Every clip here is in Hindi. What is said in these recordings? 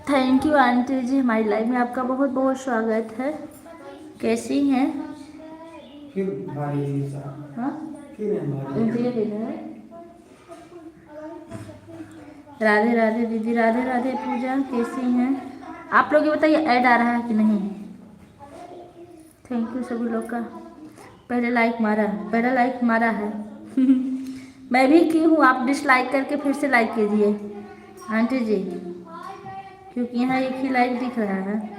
थैंक यू आंटी जी, हमारी लाइफ में आपका बहुत बहुत स्वागत है। कैसी हैं? हाँ? राधे राधे दीदी, राधे राधे पूजा, कैसी हैं आप लोग? ये बताइए, ऐड आ रहा है कि नहीं? थैंक यू सभी लोग का। पहला लाइक मारा है। मैं भी की हूँ, आप डिसलाइक करके फिर से लाइक कीजिए आंटी जी, क्योंकि यहाँ एक ही लाइक दिख रहा है।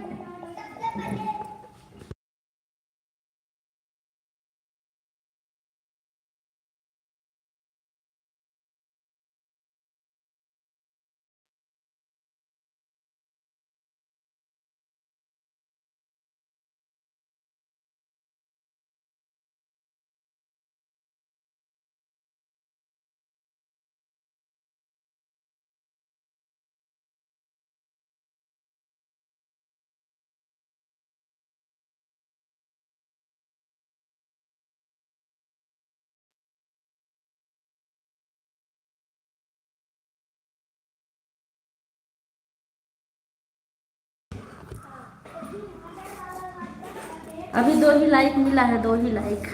अभी 2 ही लाइक मिला है, 2 ही लाइक।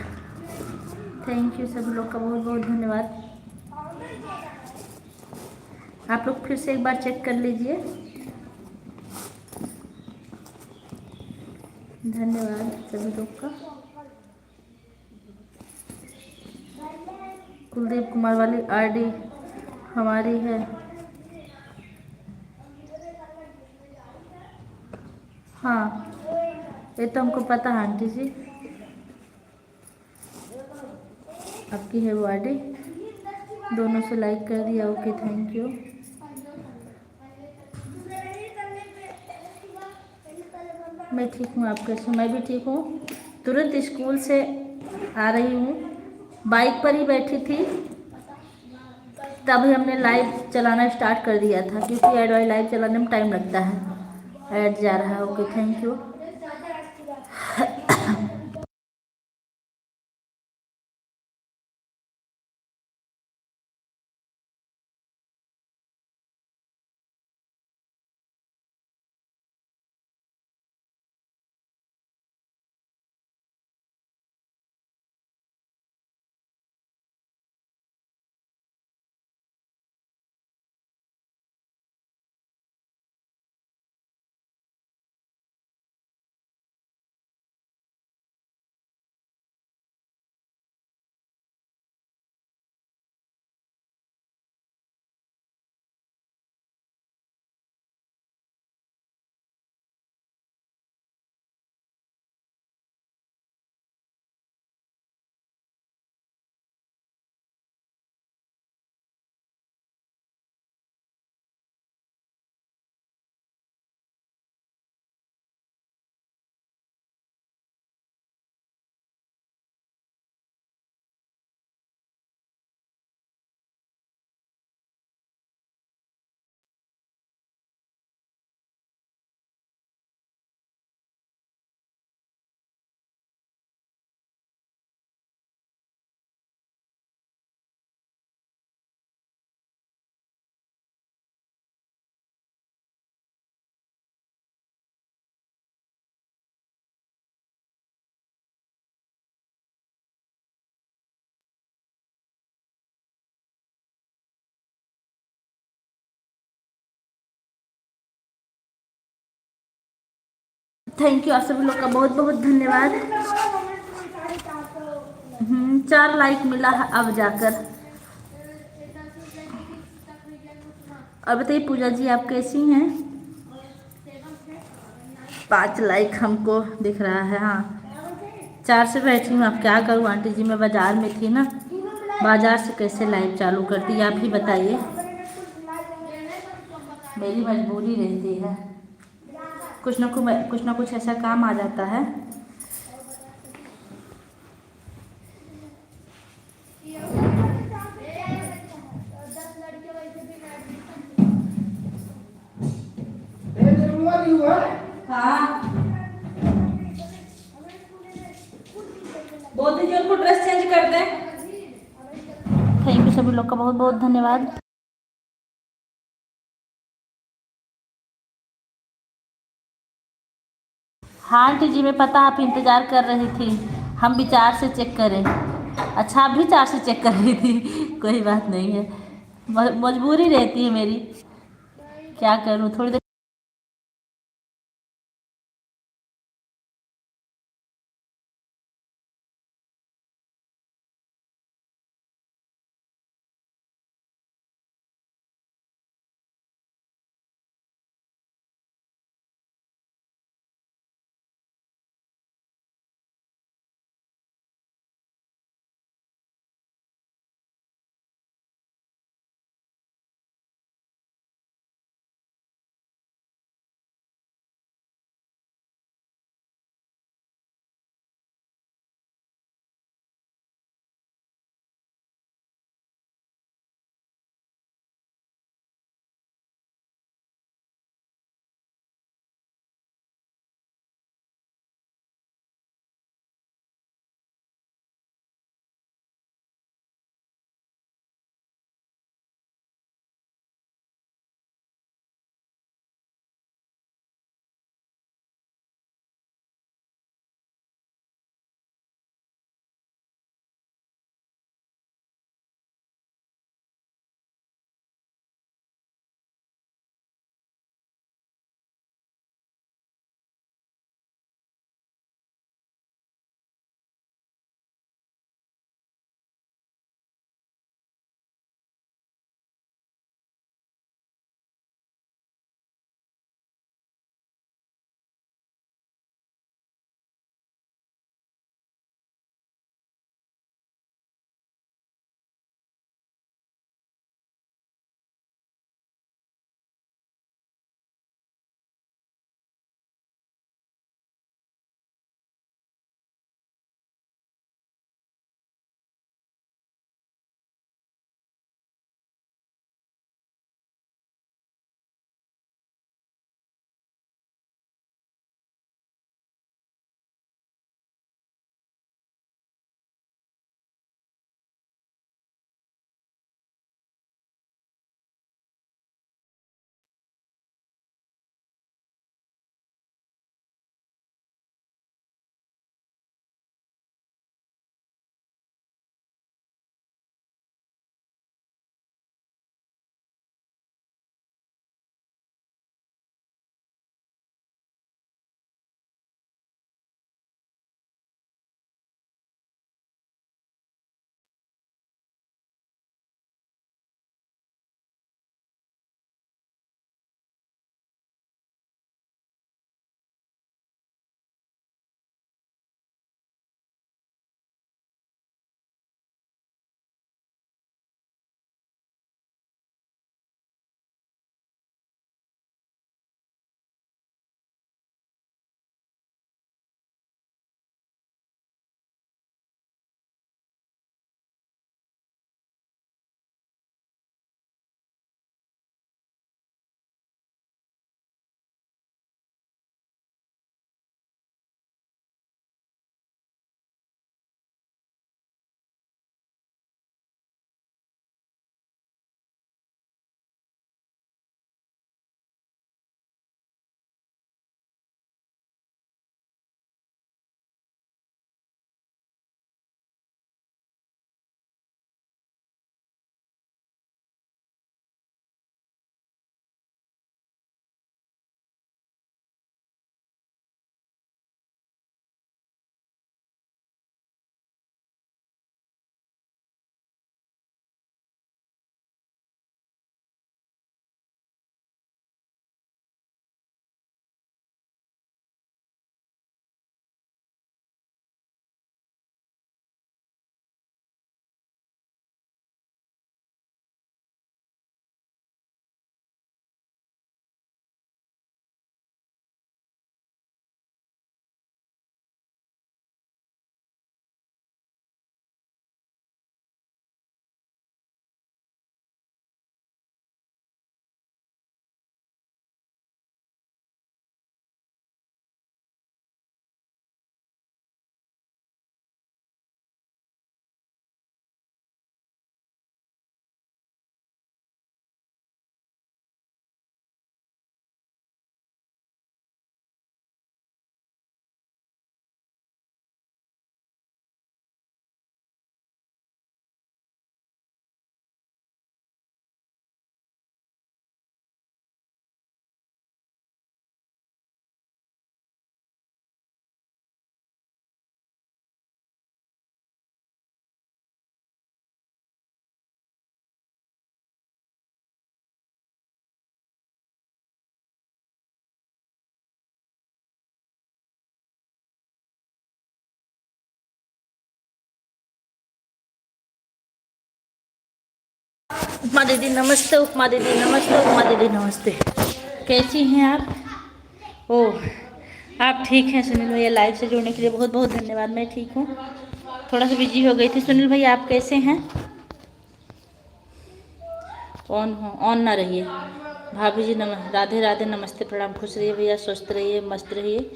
थैंक यू सभी लोग का बहुत बहुत धन्यवाद। आप लोग फिर से एक बार चेक कर लीजिए। धन्यवाद सभी लोग का। कुलदीप कुमार वाली आईडी हमारी है। हाँ, ये तो हमको पता है आंटी जी, आपकी है वो आईडी। दोनों से लाइक कर दिया, ओके थैंक यू। मैं ठीक हूँ, आप कैसे? मैं भी ठीक हूँ। तुरंत स्कूल से आ रही हूँ, बाइक पर ही बैठी थी, तभी हमने लाइव चलाना स्टार्ट कर दिया था, क्योंकि ऐड वाली लाइव चलाने में टाइम लगता है। ऐड जा रहा है, okay thank you. Thank you आप सभी लोग का बहुत बहुत धन्यवाद। 4 लाइक मिला है अब जाकर। और बताइए पूजा जी, आप कैसी हैं? 5 लाइक हमको दिख रहा है। हाँ, 4 से बैठी हूँ, अब क्या करूँ आंटी जी, मैं बाज़ार में थी ना, बाज़ार से कैसे लाइव चालू करती आप ही बताइए। मेरी मजबूरी रहती है, कुछ ना कुछ ऐसा काम आ जाता है। हाँ, बोल दीजिए उनको ड्रेस चेंज कर दें। थैंक यू सभी लोग का बहुत बहुत धन्यवाद। हाँ आंटी जी, मैं पता आप इंतज़ार कर रही थी, हम भी 4 से चेक करें। अच्छा, आप भी 4 से चेक कर रही थी। कोई बात नहीं है, मजबूरी रहती है मेरी, क्या करूँ थोड़ी देर। उपमा दीदी नमस्ते, उपमा दीदी नमस्ते, उपमा दीदी नमस्ते। कैसी हैं आप? ओह, आप ठीक हैं? सुनील भैया लाइव से जुड़ने के लिए बहुत बहुत धन्यवाद। मैं ठीक हूँ, थोड़ा सा बिजी हो गई थी। सुनील भैया आप कैसे हैं? ऑन हो, ऑन ना रहिए। भाभी जी राधे राधे, नमस्ते, प्रणाम। खुश रहिए भैया, स्वस्थ रहिए, मस्त रहिए,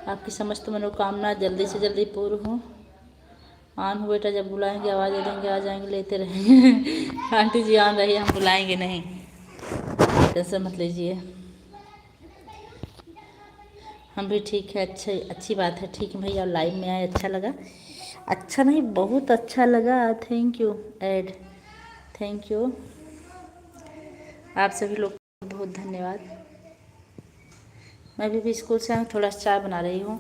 आपकी समस्त मनोकामना जल्दी से जल्दी पूर्ण हो। आन हो बेटा, जब बुलाएंगे आवाज़ दे देंगे, आ जाएंगे, लेते रहेंगे। आंटी जी आन रही है, हम बुलाएंगे नहीं, टेंशन मत लीजिए। हम भी ठीक है, अच्छी बात है। ठीक है भैया, लाइव में आए, अच्छा लगा। अच्छा नहीं, बहुत अच्छा लगा। थैंक यू एड, थैंक यू आप सभी लोग, बहुत धन्यवाद। मैं भी स्कूल से थोड़ा सा चाय बना रही हूँ।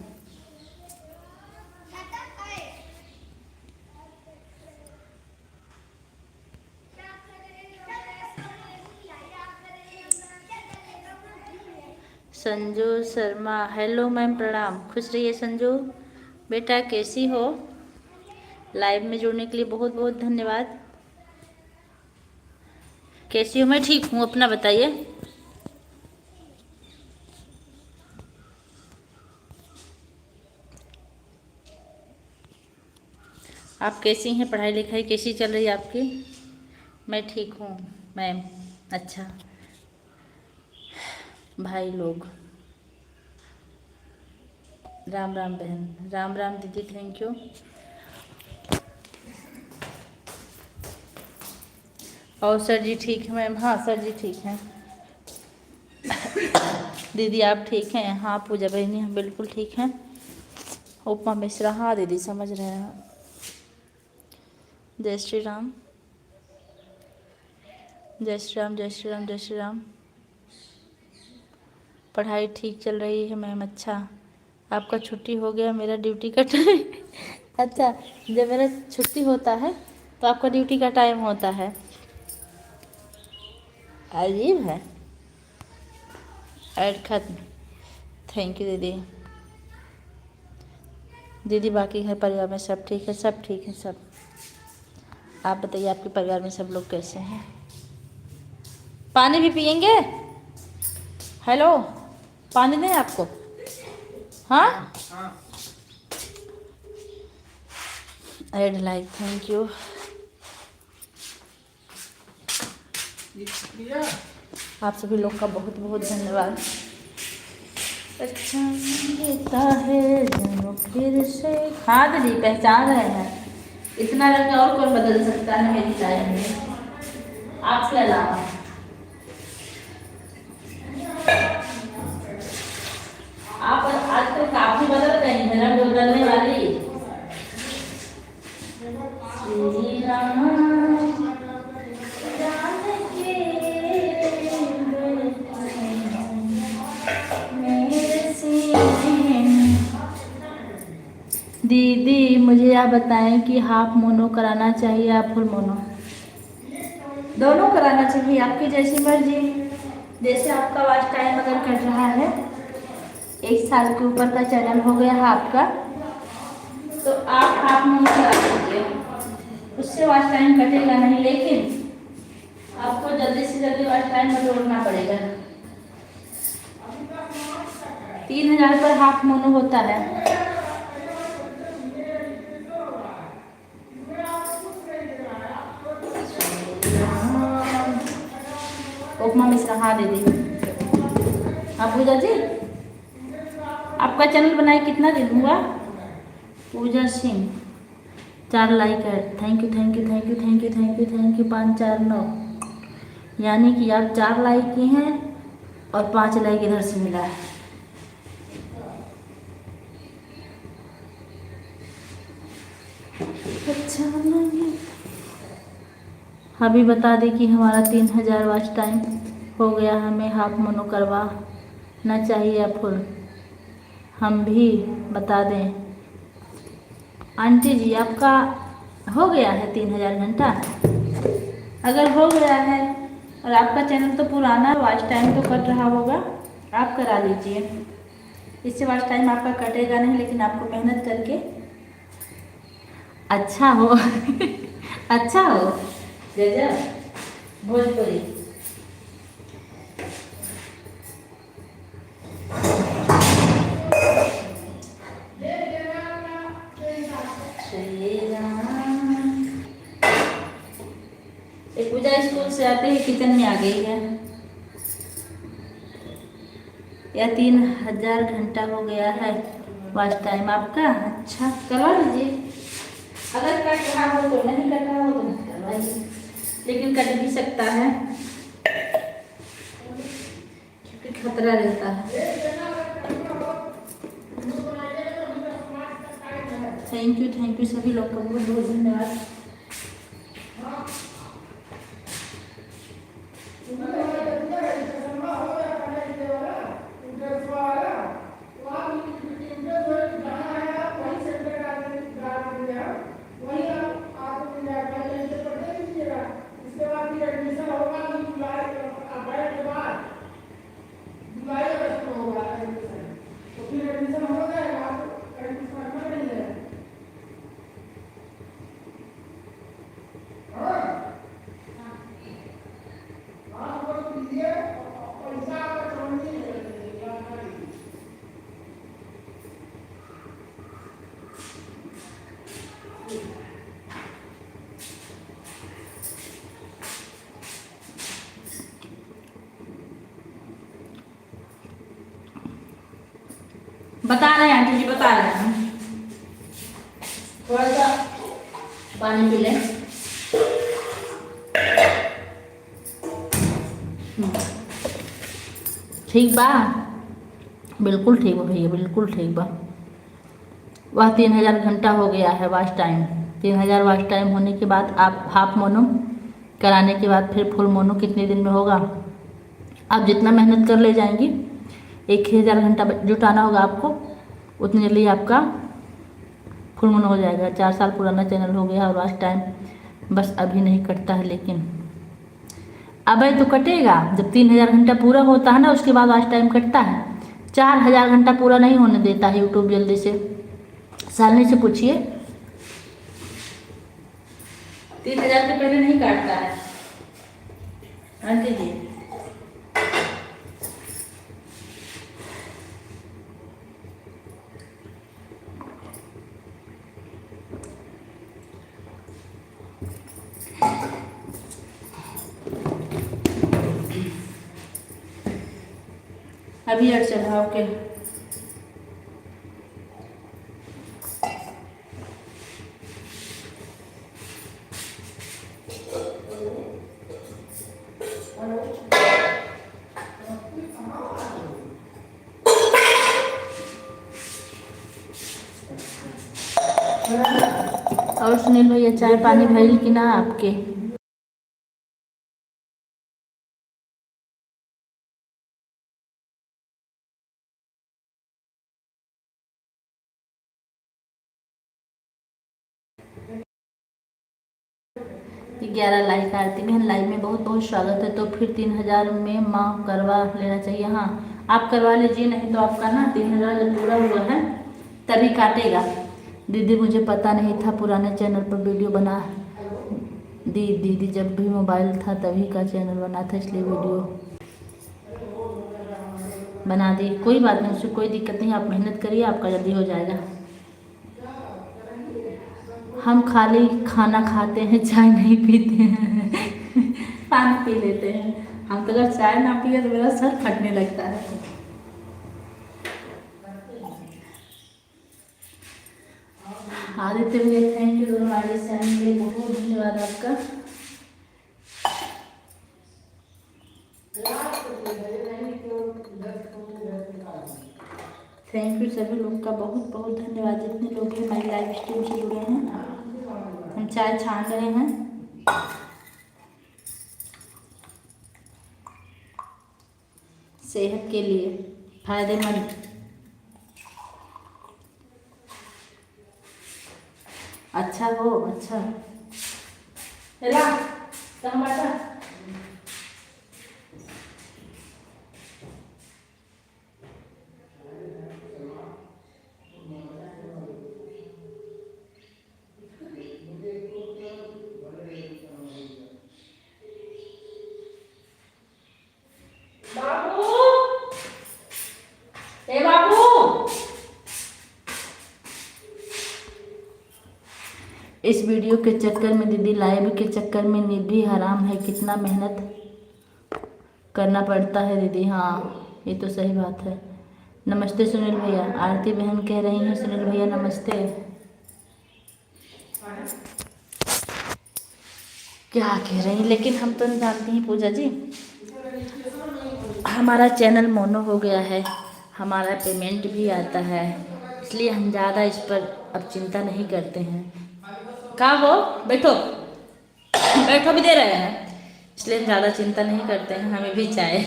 संजू शर्मा, हेलो मैम, प्रणाम। खुश रहिए संजू बेटा, कैसी हो? लाइव में जुड़ने के लिए बहुत बहुत धन्यवाद। कैसी हो? मैं ठीक हूँ, अपना बताइए। आप कैसी हैं? पढ़ाई लिखाई कैसी चल रही है आपकी? मैं ठीक हूँ मैम। अच्छा भाई लोग, राम राम बहन, राम राम दीदी, थैंक यू। और सर जी ठीक है मैम? हाँ सर जी ठीक हैं। दीदी आप ठीक हैं? हाँ पूजा बहनी, हम बिल्कुल ठीक हैं। उपमा मिश्रा, हाँ दीदी समझ रहे हैं। जय श्री राम, जय श्री राम, जय श्री राम, जय श्री राम। पढ़ाई ठीक चल रही है मैम। अच्छा, आपका छुट्टी हो गया, मेरा ड्यूटी का टाइम। अच्छा, जब मेरा छुट्टी होता है तो आपका ड्यूटी का टाइम होता है। अजीब है। ऐड खत्म, थैंक यू दीदी। दीदी बाकी घर परिवार में सब ठीक है? सब ठीक है सब। आप बताइए, आपके परिवार में सब लोग कैसे हैं? पानी भी पियेंगे? हेलो, पानी दें आपको? हाँ, ऐड लाइक, थैंक यू। आप सभी लोग का बहुत बहुत धन्यवाद। अच्छा लगता है जब फिर से। हाँ दीदी पहचान रहे हैं, इतना रंग और कौन बदल सकता है मेरी लाइफ में आपके अलावा? आप आजकल काफी बदल गई हैं, रंग बदलने वाली। श्री राम दीदी मुझे आप बताएं कि हाफ मोनो कराना चाहिए या फुल मोनो? दोनों कराना चाहिए, आपकी जैसी मर्जी। जैसे आपका वॉच टाइम अगर कट रहा है, 1 साल के ऊपर का चैनल हो गया है आपका, तो आप हाफ मोनो करा दीजिए, उससे वॉच टाइम कटेगा नहीं। लेकिन आपको जल्दी से जल्दी वॉच टाइम में जोड़ना पड़ेगा। 3000 पर हाफ मोनो होता है। उपमा मिश्रा, हाँ दीदी। हाँ पूजा जी, आपका चैनल बनाए कितना दिन हुआ? पूजा सिंह, 4 लाइक है, thank you thank you thank you thank you thank you thank you. 5 4 9, यानी कि आप 4 लाइक की हैं और 5 लाइक इधर से मिला है। अच्छा नहीं, अभी बता दें कि हमारा 3000 वॉच टाइम हो गया। हमें हाफ मोनो करवाना चाहिए या फुल? हम भी बता दें आंटी जी, आपका हो गया है 3000 घंटा? अगर हो गया है और आपका चैनल तो पुराना वॉच टाइम तो कट रहा होगा, आप करा लीजिए। इससे वॉच टाइम आपका कटेगा नहीं, लेकिन आपको मेहनत करके अच्छा हो। अच्छा हो, गजब। भोजपुरी। श्री राम। एक पूजा स्कूल से आते ही किचन में आ गई है। या 3000 घंटा हो गया है वॉच टाइम आपका। अच्छा करवा लीजिए, अगर कट रहा हो तो, नहीं कट रहा हो तो मत करवाइए, लेकिन कट भी सकता है क्योंकि खतरा रहता है। थैंक यू सभी लोग का बहुत बहुत धन्यवाद। बता रहे हैं आंटी जी, बता रहे हैं। थोड़ा सा पानी पी लें। ठीक बा, बिल्कुल ठीक बा भैया, बिल्कुल ठीक बा। वह 3000 घंटा हो गया है वॉच टाइम। 3000 वॉच टाइम होने के बाद आप हाफ मोनो कराने के बाद फिर फुल मोनो कितने दिन में होगा। आप जितना मेहनत कर ले जाएंगी, 1000 घंटा जुटाना होगा आपको, उतनी जल्दी आपका फुल मोनो हो जाएगा। 4 साल पुराना चैनल हो गया और वॉच टाइम बस अभी नहीं कटता है, लेकिन अबे तो कटेगा जब 3000 घंटा पूरा होता है ना, उसके बाद वॉच टाइम कटता है। 4000 घंटा पूरा नहीं होने देता है यूट्यूब जल्दी से। सालनी से पूछिए, 3000 के पहले नहीं काटता है आंटी जी। अभी अड़चन है ओके। और सुनील भैया चाय पानी भइल कि ना आपके। कि 11 लाइक आरती बहन लाइव में बहुत बहुत स्वागत है। तो फिर 3000 में माँ करवा लेना चाहिए। हाँ आप करवा लीजिए, नहीं तो आपका ना 3000 जब पूरा हुआ है तभी काटेगा। दीदी मुझे पता नहीं था पुराने चैनल पर वीडियो बना दीदी जब भी मोबाइल था तभी का चैनल बना था, इसलिए वीडियो बना दी। कोई बात नहीं, उससे कोई दिक्कत नहीं, आप मेहनत करिए, आपका जल्दी हो जाएगा। हम खाली खाना खाते हैं, चाय नहीं पीते हैं पानी पी लेते हैं। हम तो अगर चाय ना पिए तो मेरा सर फटने लगता है। आदित्य भैया थैंक यू, हमारे चैनल के लिए बहुत धन्यवाद आपका। थैंक यू सभी लोग का बहुत बहुत धन्यवाद, जितने लोग भी हमारी लाइव स्ट्रीम से जुड़े हैं। हम चाय छान रहे हैं। सेहत के लिए फायदेमंद। अच्छा हो अच्छा इस वीडियो के चक्कर में दीदी, लाइव के चक्कर में नींद भी हराम है, कितना मेहनत करना पड़ता है दीदी। हाँ ये तो सही बात है। नमस्ते सुनील भैया, आरती बहन कह रही हैं सुनील भैया नमस्ते। क्या कह रही हैं, लेकिन हम तो नहीं जानती हैं पूजा जी। हमारा चैनल मोनो हो गया है, हमारा पेमेंट भी आता है, इसलिए हम ज़्यादा इस पर अब चिंता नहीं करते हैं। कहाँ हो, बैठो बैठो भी दे रहे हैं, इसलिए हम ज़्यादा चिंता नहीं करते हैं। हमें भी चाय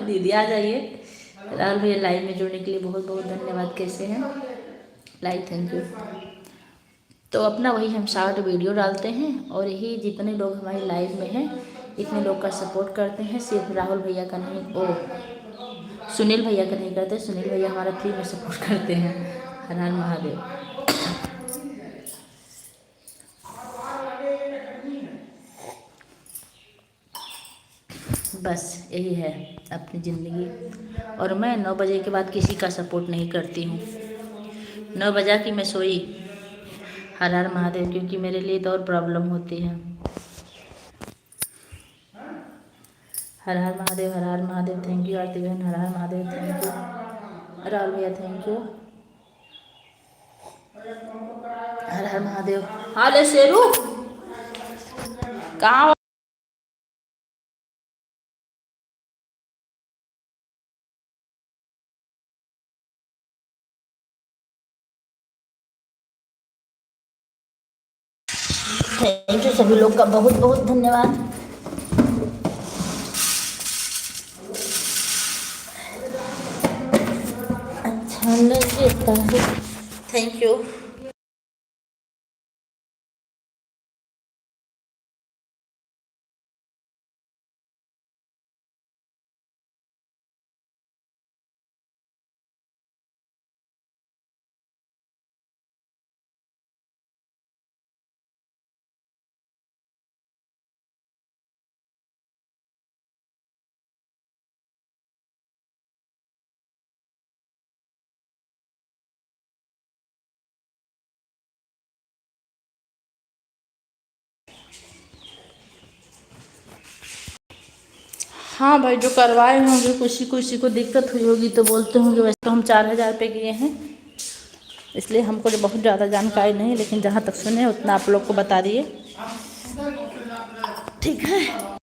दीदी आ जाइए। राहुल भैया लाइव में जुड़ने के लिए बहुत बहुत धन्यवाद। कैसे हैं लाइव, थैंक यू। तो अपना वही हम शॉर्ट वीडियो डालते हैं और यही जितने लोग हमारे लाइव में हैं इतने लोग का सपोर्ट करते हैं। सिर्फ राहुल भैया का नहीं, ओ सुनील भैया का नहीं करते। सुनील भैया हमारा फ्री में सपोर्ट करते हैं। हर हर महादेव। बस यही है अपनी ज़िंदगी। और मैं 9 बजे के बाद किसी का सपोर्ट नहीं करती हूँ। 9 बजा कि मैं सोई। हर हर महादेव, क्योंकि मेरे लिए तो और प्रॉब्लम होती है। हर हर महादेव, हर हर महादेव, थैंक यू आरती बहन। हर हर महादेव, थैंक यू राहुल भैया, थैंक यू। हर हर महादेव। हाँ ले शेरू कहाँ। थैंक यू सभी लोग का बहुत बहुत धन्यवाद। अच्छा लगता है, थैंक यू। हाँ भाई, जो करवाए होंगे किसी को दिक्कत हुई होगी तो बोलते होंगे। वैसे तो हम 4,000 रुपये किए हैं, इसलिए हमको जो बहुत ज़्यादा जानकारी नहीं, लेकिन जहाँ तक सुने उतना आप लोग को बता दिए, ठीक है।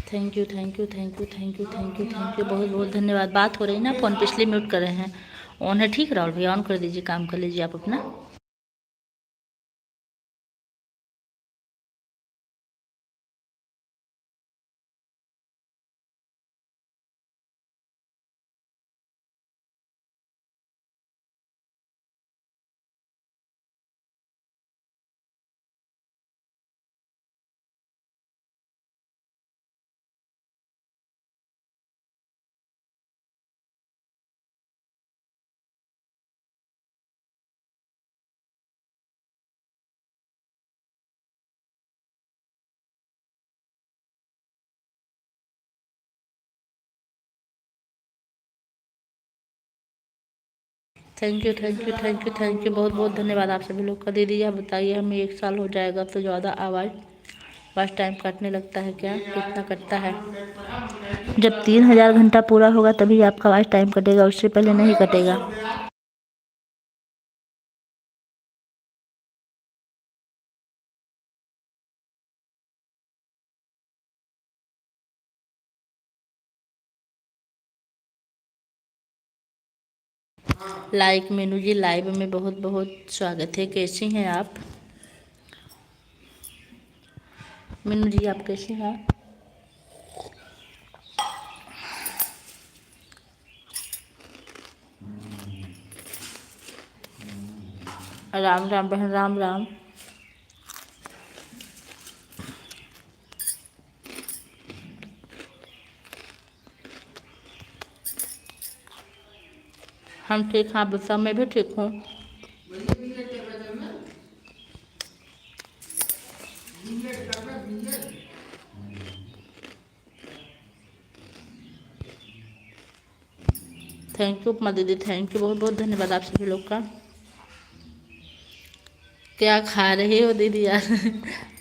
Thank you thank you thank you thank you thank you thank you, बहुत बहुत धन्यवाद। बात हो रही ना, फ़ोन पे इसलिए म्यूट कर रहे हैं। ऑन है, ठीक राहुल भैया, ऑन कर दीजिए, काम कर लीजिए आप अपना। Thank you thank you thank you thank you, बहुत बहुत धन्यवाद आप सभी लोग का। दीदी आप बताइए, हमें 1 साल हो जाएगा तो ज़्यादा आवाज़ टाइम कटने लगता है क्या, कितना कटता है? जब 3,000 घंटा पूरा होगा तभी आपका आवाज़ टाइम कटेगा, उससे पहले नहीं कटेगा। लाइक मीनू जी, लाइव में बहुत बहुत स्वागत है। कैसी हैं आप मीनू जी, आप कैसी हैं? राम राम बहन, राम राम। हम ठीक हैं, आप बताओ। मैं भी ठीक हूँ। थैंक यू उपमा दीदी, थैंक यू, बहुत बहुत धन्यवाद आप सभी लोग का। क्या खा रही हो दीदी यार?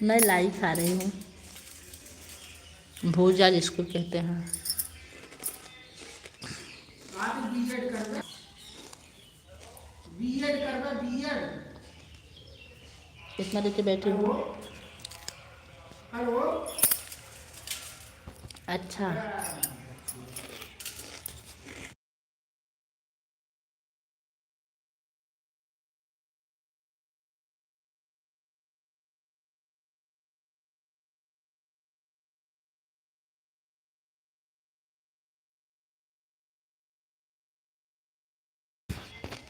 मैं लाई खा रही हूँ, भूजा जिसको कहते हैं। कितना देर के बैठी हूँ? अच्छा,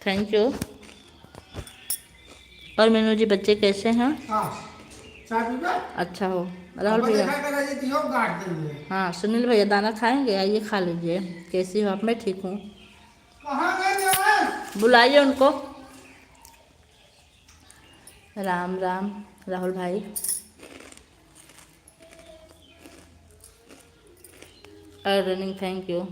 थैंक यू। और मीनू जी बच्चे कैसे हैं? अच्छा हो। राहुल भैया, हाँ सुनील भैया दाना खाएंगे? आइए खा लीजिए। कैसी हो आप? मैं ठीक हूँ। बुलाइए उनको। राम राम राहुल भाई। और रनिंग, थैंक यू।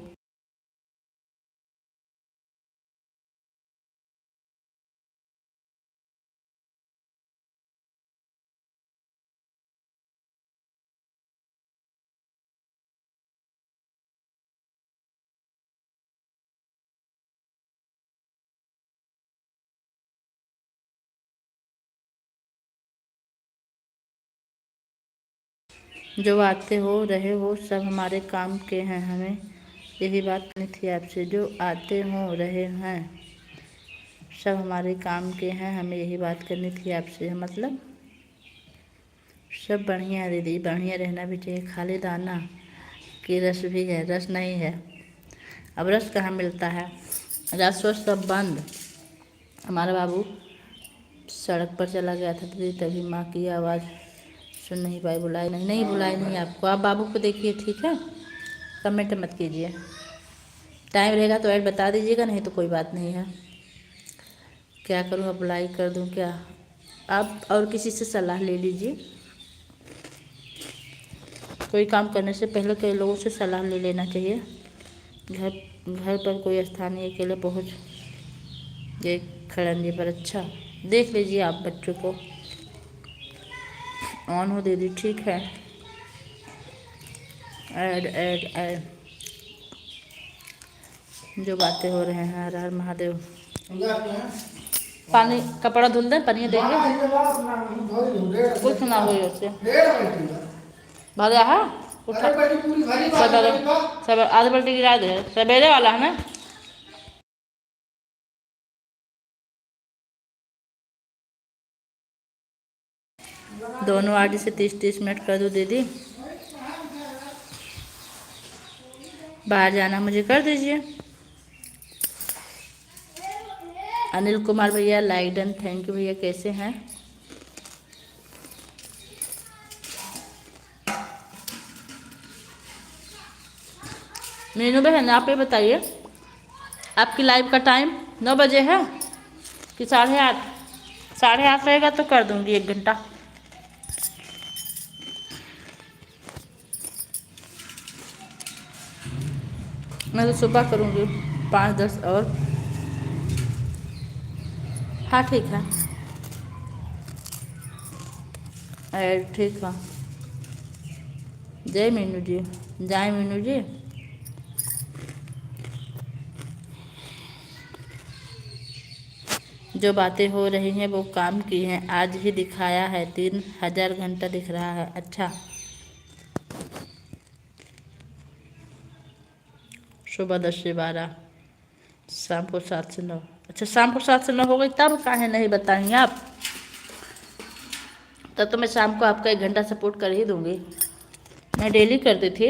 जो आते हो रहे हो सब हमारे काम के हैं, हमें यही बात करनी थी आपसे। जो आते हो रहे हैं सब हमारे काम के हैं, हमें यही बात करनी थी आपसे। मतलब सब बढ़िया है दीदी, बढ़िया रहना भी चाहिए। खाली दाना कि रस भी है? रस नहीं है। अब रस कहाँ मिलता है? रस वस सब बंद। हमारा बाबू सड़क पर चला गया था दीदी, तभी माँ की आवाज़ सुन नहीं पाई। बुलाई नहीं? नहीं बुलाई नहीं आपको। आप बाबू को देखिए, ठीक है? कमेंट मत कीजिए। टाइम रहेगा तो ऐड बता दीजिएगा, नहीं तो कोई बात नहीं है। क्या करूँ अब? बुलाई कर दूँ क्या? आप और किसी से सलाह ले लीजिए। कोई काम करने से पहले कई लोगों से सलाह ले लेना चाहिए। घर घर पर कोई स्थानीय अकेले पहुँच गए खड़ंजे पर। अच्छा, देख लीजिए आप बच्चों को। ऑन हो दीदी, ठीक है। Add add add. जो बातें हो रहे हैं, हर हर महादेव। पानी कपड़ा धुल दें, पानी देंगे? कुछ ना हो उससे। भरा है? उठा सवेरे, सवेरे आधी बाल्टी गिरा दे। सवेरे वाला है ना? दोनों आदि से 30-30 मिनट कर दो दीदी। बाहर जाना मुझे कर दीजिए। अनिल कुमार भैया लाइक डन, थैंक यू भैया। कैसे हैं? मीनू बहन आप ये बताइए, आपकी लाइव का टाइम 9 बजे है कि 8:30? 8:30 रहेगा तो कर दूंगी 1 घंटा। मैं तो सुबह करूँगी 5-10 और। हाँ ठीक है, ठीक है। जय मीनू जी, जय मीनू जी। जो बातें हो रही हैं वो काम की हैं। आज ही दिखाया है 3000 घंटा दिख रहा है। अच्छा, सुबह 10 से 12, शाम को 7 से 9। अच्छा, शाम को 7 से 9 हो गई, तब काहे नहीं बताएंगे आप? तब तो मैं शाम को आपका 1 घंटा सपोर्ट कर ही दूंगी। मैं डेली करती थी।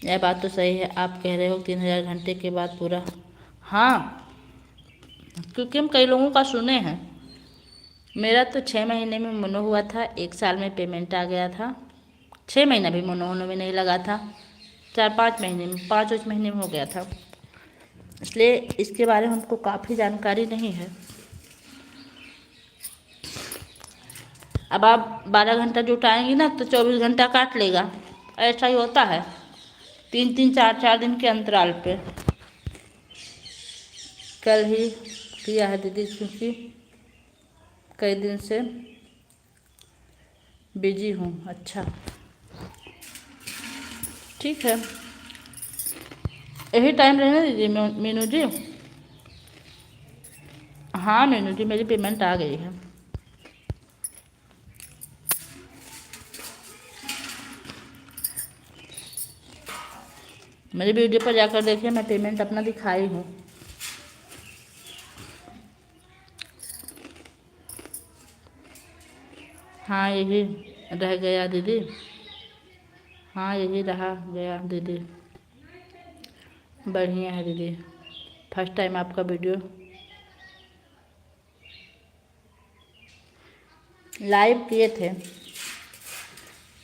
यह बात तो सही है, आप कह रहे हो 3000 घंटे के बाद पूरा। हाँ, क्योंकि हम कई लोगों का सुने हैं। मेरा तो 6 महीने में मोनो हुआ था, 1 साल में पेमेंट आ गया था। 6 महीना भी मोनो होने में नहीं लगा था, 4-5 महीने में, 5 महीने में हो गया था। इसलिए इसके बारे में हमको काफ़ी जानकारी नहीं है। अब आप 12 घंटा जुटाएंगी ना तो 24 घंटा काट लेगा, ऐसा ही होता है 3-3 4-4 दिन के अंतराल पे। कल ही किया है दीदी, क्योंकि कई दिन से बिजी हूँ। अच्छा ठीक है, यही टाइम रहना दीदी। मीनू जी, हाँ मीनू जी मेरी पेमेंट आ गई है। मेरी वीडियो पर जाकर देखिए, मैं पेमेंट अपना दिखाई हूँ। हाँ यही रह गया दीदी, हाँ यही रहा गया दीदी। बढ़िया है दीदी, फर्स्ट टाइम आपका वीडियो लाइव किए थे।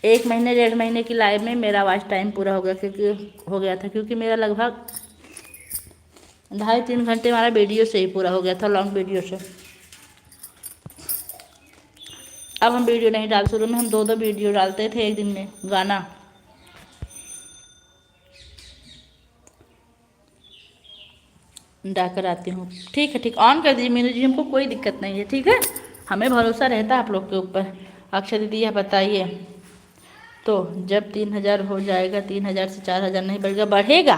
1 महीने 1.5 महीने की लाइव में मेरा वॉच टाइम पूरा हो गया था, क्योंकि मेरा लगभग 2.5-3 घंटे हमारा वीडियो से ही पूरा हो गया था, लॉन्ग वीडियो से। अब हम वीडियो नहीं डाल, शुरू में हम 2-2 वीडियो डालते थे एक दिन में, गाना। डालकर आती हूँ। ठीक है, ठीक, ऑन कर दीजिए मीनू जी, हमको कोई दिक्कत नहीं है, ठीक है। हमें भरोसा रहता है आप लोग के ऊपर। अक्षय दीदी यह बताइए, तो जब 3,000 हो जाएगा, 3,000 से 4,000 नहीं बढ़ेगा? बढ़ेगा,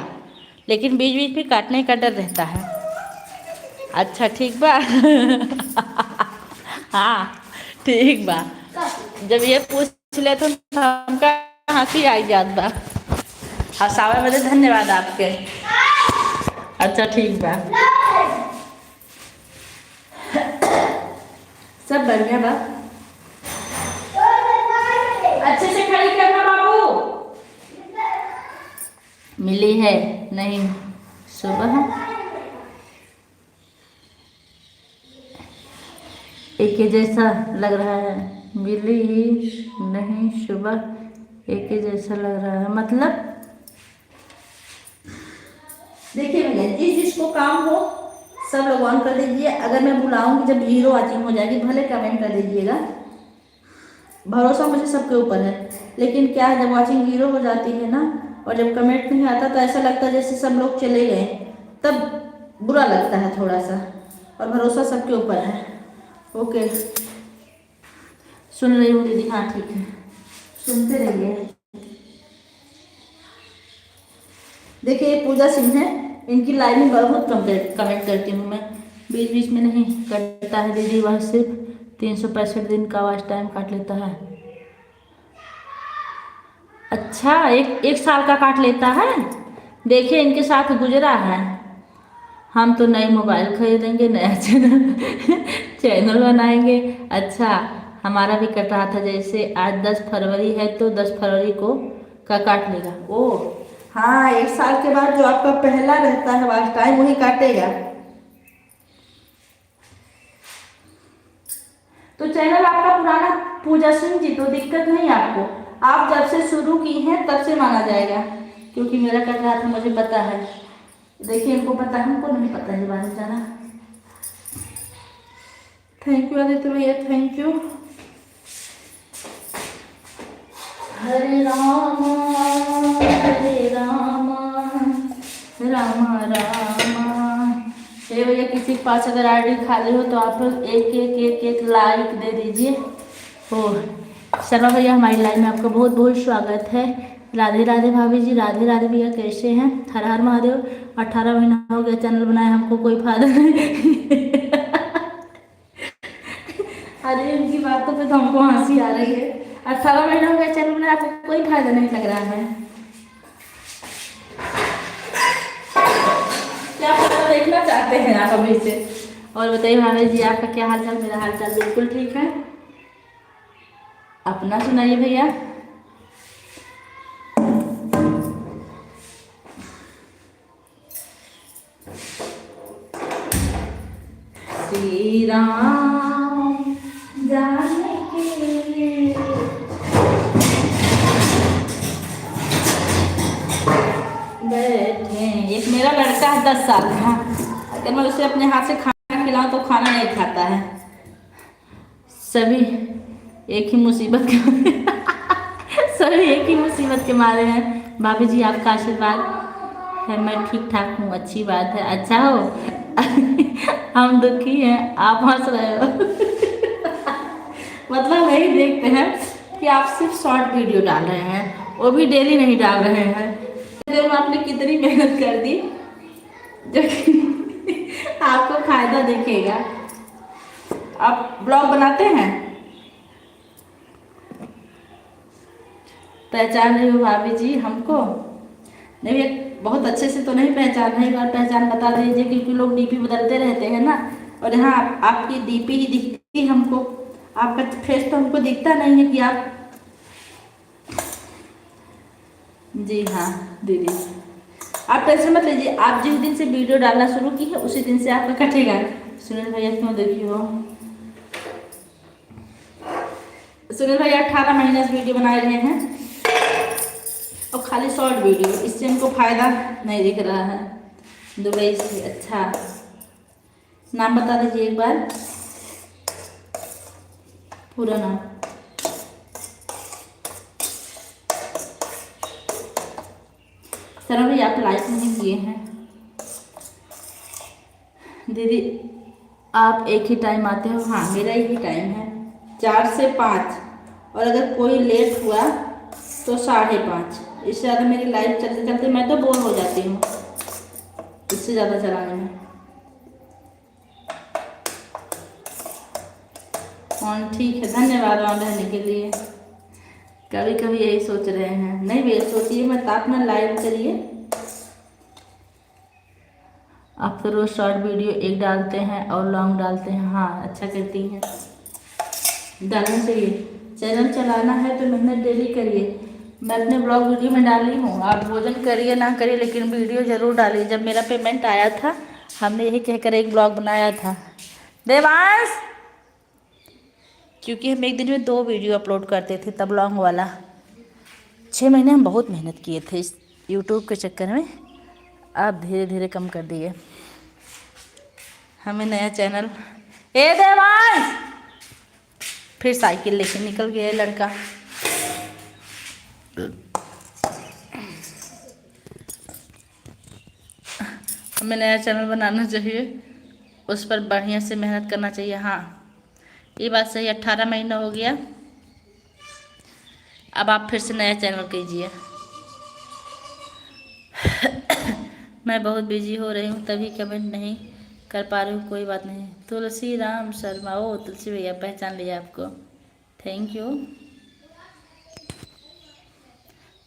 लेकिन बीच बीच में काटने का डर रहता है। अच्छा ठीक बा। हाँ ठीक बा, जब ये पूछ ले तो हमका हंसी आई जात बा। हंसावे बदे धन्यवाद आपके। अच्छा ठीक बा, सब बढ़िया बा। अच्छे से खड़ी करना बाबू। मिली है नहीं, सुबह एक ही जैसा लग रहा है। मिली ही नहीं, सुबह एक ही जैसा लग रहा है, मतलब देखिए भैया, जिस जिसको काम हो सब लोग ऑन कर दीजिए। अगर मैं बुलाऊंगी जब 0 वॉचिंग हो जाएगी, भले कमेंट कर दीजिएगा, भरोसा मुझे सबके ऊपर है। लेकिन क्या है, जब वॉचिंग 0 हो जाती है ना, और जब कमेंट नहीं आता तो ऐसा लगता है जैसे सब लोग चले गए, तब बुरा लगता है थोड़ा सा। और भरोसा सबके ऊपर है। ओके, सुन रही हूँ दीदी, हाँ ठीक है, सुनते रहिए। देखिए ये पूजा सिंह है, इनकी लाइव में बहुत कमेंट करती हूँ मैं, बीच बीच में नहीं करता है दीदी। वह सिर्फ 365 दिन का वॉच टाइम काट लेता है। अच्छा, एक साल का काट लेता है। देखिए इनके साथ गुजरा है। हम तो नई मोबाइल खरीदेंगे, नया चैनल बनाएंगे। अच्छा, हमारा भी कट रहा था, जैसे आज 10 फरवरी है तो 10 फरवरी को का काट लेगा। ओह हाँ, 1 साल के बाद जो आपका पहला रहता है वॉच टाइम, वही काटेगा। तो चैनल आपका पुराना पूजा सिंह जी, तो दिक्कत नहीं आपको। आप जब से शुरू की हैं तब से माना जाएगा, क्योंकि मेरा कट रहा था, मुझे पता है। देखिए इनको पता है, हमको नहीं पता है बारे में जाना। थैंक यू आदित्य भैया, थैंक यू। हरे राम हरे राम राम राम। ये भैया किसी के पास अगर आईडी खाली हो तो आप लोग एक लाइक दे दीजिए। ओ शर्मा भैया, हमारी लाइव में आपका बहुत बहुत स्वागत है। राधे राधे भाभी जी, राधे राधे भैया, कैसे हैं? हर हर महादेव। 18 महीना हो गया चैनल बनाए, हमको कोई फायदा नहीं। अरे उनकी बातों पे तो हमको हंसी आ रही है। 18 महीना हो गया चैनल बनाए, आपको कोई फायदा नहीं लग रहा है क्या? पता देखना चाहते हैं आप अभी से? और बताइए भाभी जी, आपका क्या हाल चाल? मेरा हाल चाल बिल्कुल ठीक है। अपना सुनाइए भैया। श्री राम जाने के बैठे। एक मेरा लड़का है 10 साल का, अगर मैं उसे अपने हाथ से खाना खिलाऊं तो खाना नहीं खाता है। सभी एक ही मुसीबत के सभी एक ही मुसीबत के मारे हैं। भाभी जी आपका आशीर्वाद है, मैं ठीक ठाक हूँ, अच्छी बात है, अच्छा हो। हम दुखी हैं, आप हंस रहे हो। मतलब यही देखते हैं कि आप सिर्फ शॉर्ट वीडियो डाल रहे हैं, वो भी डेली नहीं डाल रहे हैं। तो आपने कितनी मेहनत कर दी जो कि आपको फायदा दिखेगा। आप ब्लॉग बनाते हैं, पहचान रही हो भाभी जी हमको? नहीं, बहुत अच्छे से तो नहीं पहचान रहे, एक बार पहचान बता दीजिए, क्योंकि लोग डीपी बदलते रहते हैं ना, और यहाँ आपकी डीपी ही दिखती है हमको, आपका फेस तो हमको दिखता नहीं है कि आप। जी हाँ दीदी, आप टेंशन मत लीजिए, आप जिस दिन से वीडियो डालना शुरू की है उसी दिन से आपका कटेगा। सुनील भैया क्यों देखिए, सुनील भैया 18 महीने से वीडियो बना रहे हैं और खाली शॉर्ट वीडियो, इससे उनको फायदा नहीं दिख रहा है। दुबई से, अच्छा नाम बता दीजिए एक बार, पूरा नाम। सर भैया आप लाइक नहीं किए हैं। दीदी आप एक ही टाइम आते हो? हाँ मेरा एक ही टाइम है, 4 से 5, और अगर कोई लेट हुआ तो 5:30। इससे ज़्यादा मेरी लाइफ चलते चलते मैं तो बोर हो जाती हूँ इससे ज़्यादा चलाने में। ऑन ठीक है, धन्यवाद ऑन रहने के लिए। कभी कभी यही सोच रहे हैं, नहीं भैया सोचिए मत, आप ना लाइव करिए। आप तो रोज़ शॉर्ट वीडियो एक डालते हैं और लॉन्ग डालते हैं, हाँ अच्छा करती हैं, डालना चाहिए। चैनल चलाना है तो मेहनत डेली करिए। मैं अपने ब्लॉग वीडियो में डाली हूँ, आप भोजन करिए ना करिए लेकिन वीडियो ज़रूर डालिए। जब मेरा पेमेंट आया था हमने यही कहकर एक ब्लॉग बनाया था देवांश, क्योंकि हम एक दिन में 2 वीडियो अपलोड करते थे तब लॉन्ग वाला। 6 महीने हम बहुत मेहनत किए थे इस यूट्यूब के चक्कर में, अब धीरे धीरे कम कर दिए। हमें नया चैनल, ए देवांश फिर साइकिल लेके निकल गया लड़का। हमें नया चैनल बनाना चाहिए, उस पर बढ़िया से मेहनत करना चाहिए। हाँ ये बात सही, 18 महीना हो गया, अब आप फिर से नया चैनल कीजिए। मैं बहुत बिजी हो रही हूँ तभी कमेंट नहीं कर पा रही हूँ, कोई बात नहीं। तुलसी राम शर्मा, ओ तुलसी भैया पहचान लिया आपको, थैंक यू।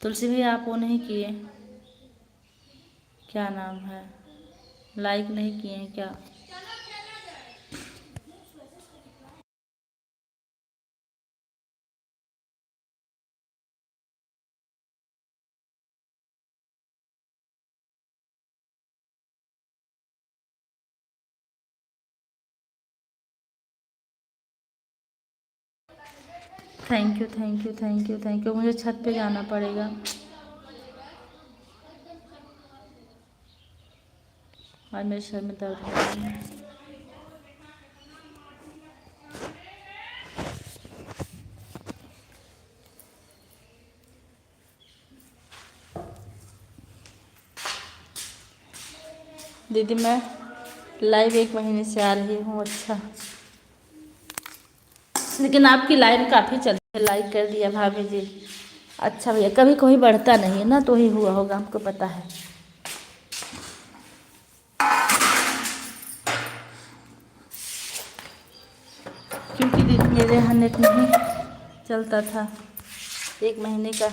तुलसी भैया आप वो नहीं किए, क्या नाम है, लाइक नहीं किए हैं क्या? Thank you thank you thank you thank you. मुझे छत पे जाना पड़ेगा, आज मेरे सर में दर्द हो रही है। दीदी मैं लाइव 1 महीने से आ रही हूँ, अच्छा लेकिन आपकी लाइव काफ़ी चलती है, लाइक कर दिया भाभी जी, अच्छा भैया। कभी कोई बढ़ता नहीं है ना तो ही हुआ होगा, हमको पता है। क्योंकि दीदी मेरे यहाँ नेट नहीं चलता था 1 महीने का,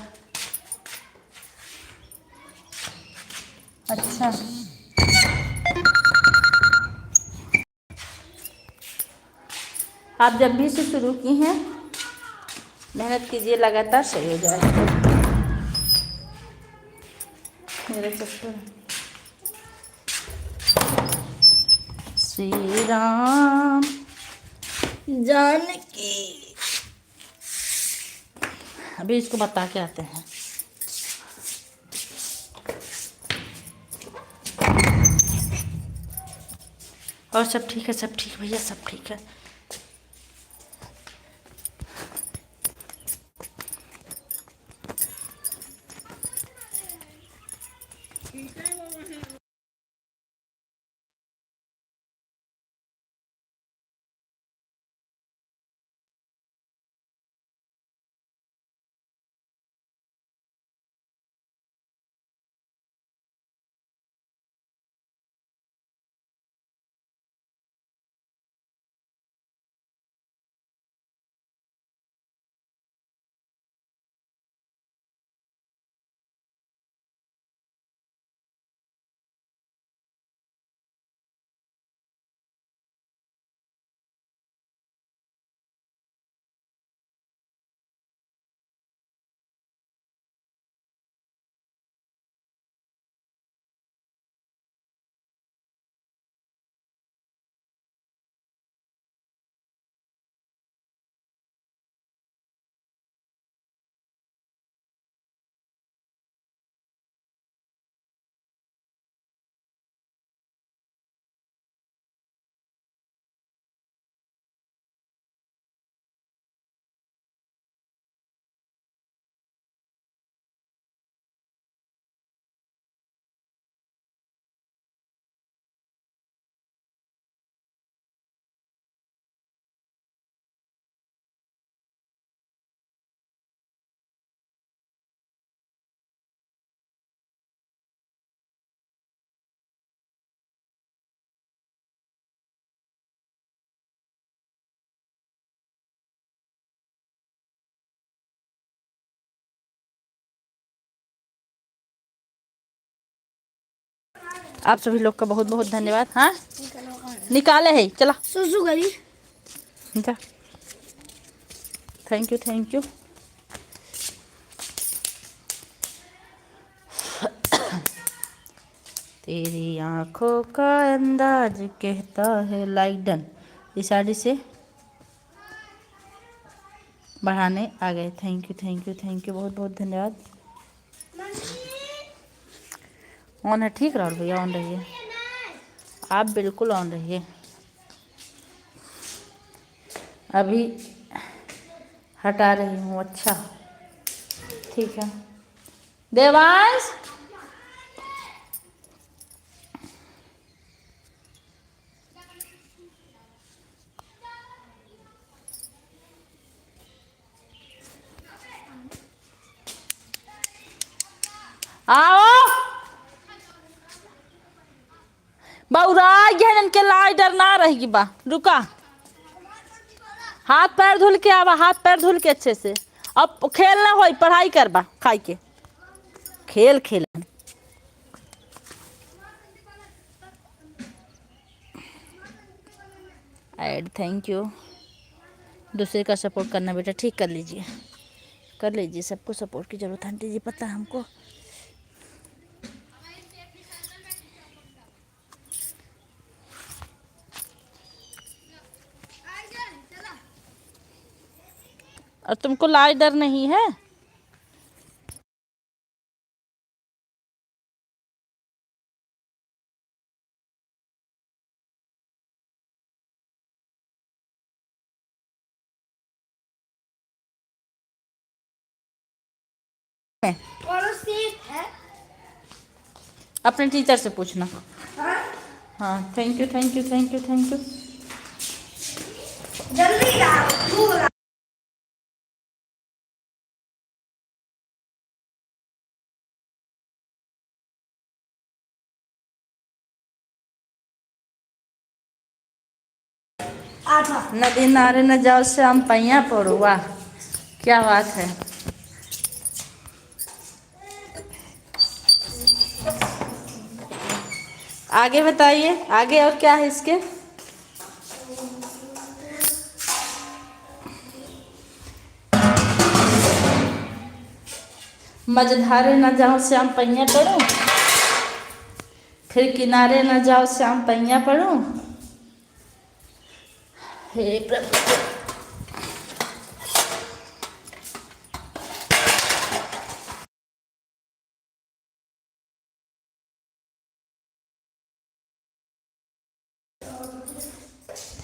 अच्छा आप जब भी से शुरू की हैं मेहनत कीजिए, लगातार सही हो जाएगा। मेरा चक्कर श्री राम जानकी, अभी इसको बता के आते हैं। और सब ठीक है, सब ठीक भैया, सब ठीक है। आप सभी लोग का बहुत बहुत धन्यवाद। हाँ निकाले है, चला सुसु करी जा। Thank you, thank you. तेरी आंखों का अंदाज कहता है लाइक डन। इस साड़ी से बढ़ाने आ गए। Thank you, thank you, thank you, बहुत बहुत धन्यवाद। ऑन है, ठीक राहुल भैया, ऑन रहिए आप, बिल्कुल ऑन रहिए। अभी हटा रही हूँ। अच्छा ठीक है। देवांश आओ, बउरा गहन के लाई डर ना रहेगी बा। रुका, हाथ पैर धुल के आवा, हाथ पैर धुल के अच्छे से। अब खेलना हो, पढ़ाई करबा, खाई के खेल खेल। Add, thank you. दूसरे का सपोर्ट करना बेटा, ठीक कर लीजिए, कर लीजिए। सबको सपोर्ट की जरूरत है आंटी जी, पता है हमको। और तुमको लाई डर नहीं है? है अपने टीचर से पूछना। हाँ thank you, thank you, thank you, thank you. जल्दी आओ। नदी नारे न जाओ श्याम पैया पड़ो। वाह क्या बात है। आगे बताइए, आगे और क्या है इसके? मझधारे न जाओ श्याम पैया पड़ो, फिर किनारे न जाओ श्याम पैया पड़ो। हे प्रभु,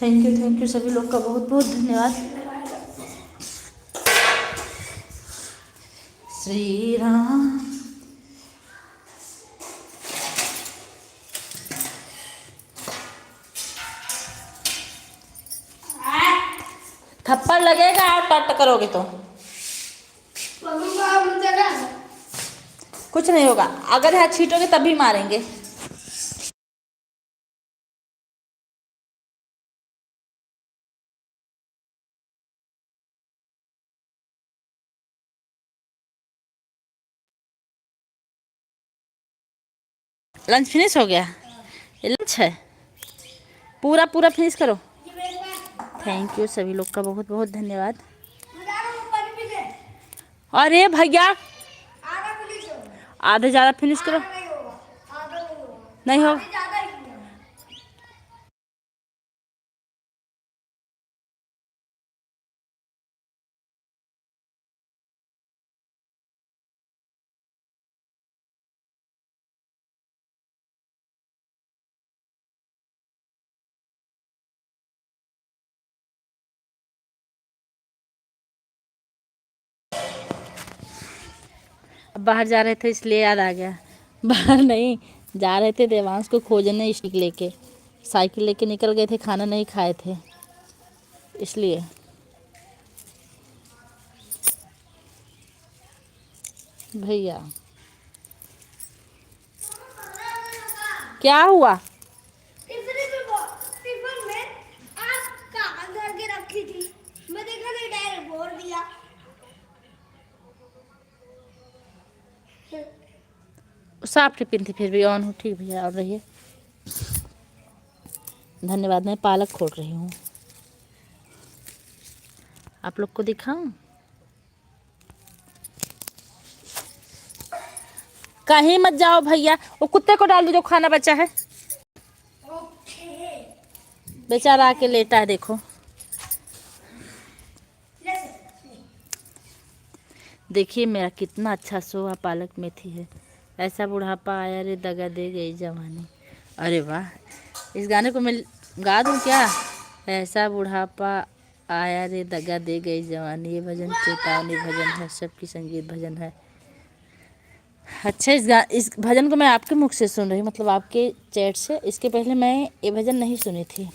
थैंक यू सभी लोग का बहुत बहुत धन्यवाद। श्री राम। थप्पड़ लगेगा और टट करोगे तो कुछ नहीं होगा। अगर हाथ छीटोगे तभी मारेंगे। लंच फिनिश हो गया? ये लंच है, पूरा पूरा फिनिश करो। थैंक यू सभी लोग का बहुत बहुत धन्यवाद। अरे भैया आधे ज़्यादा फिनिश करो। नहीं हो बाहर जा रहे थे इसलिए याद आ गया। बाहर नहीं जा रहे थे, देवांश को खोजने स्टिक लेके, साइकिल लेके निकल गए थे, खाना नहीं खाए थे इसलिए। भैया क्या हुआ? टिफिन में आप कागज भर के रखी थी, मैं देखा नहीं, डायरेक्ट बोल दिया। साफ टिफिन थी फिर भी ऑन हो। ठीक भैया और रहिए। धन्यवाद। मैं पालक खोट रही हूँ, आप लोग को दिखाऊं? कहीं मत जाओ भैया, वो कुत्ते को डाल दो जो खाना बचा है। बेचारा आके लेटा है देखो। देखिए मेरा कितना अच्छा सोआ पालक मेथी है। ऐसा बुढ़ापा आया रे दगा दे गई जवानी। अरे वाह, इस गाने को मैं गा दूं क्या? ऐसा बुढ़ापा आया रे दगा दे गई जवानी। ये भजन चेतावनी भजन है, सबकी संगीत भजन है। अच्छा, इस भजन को मैं आपके मुख से सुन रही हूँ, मतलब आपके चैट से। इसके पहले मैं ये भजन नहीं सुनी थी।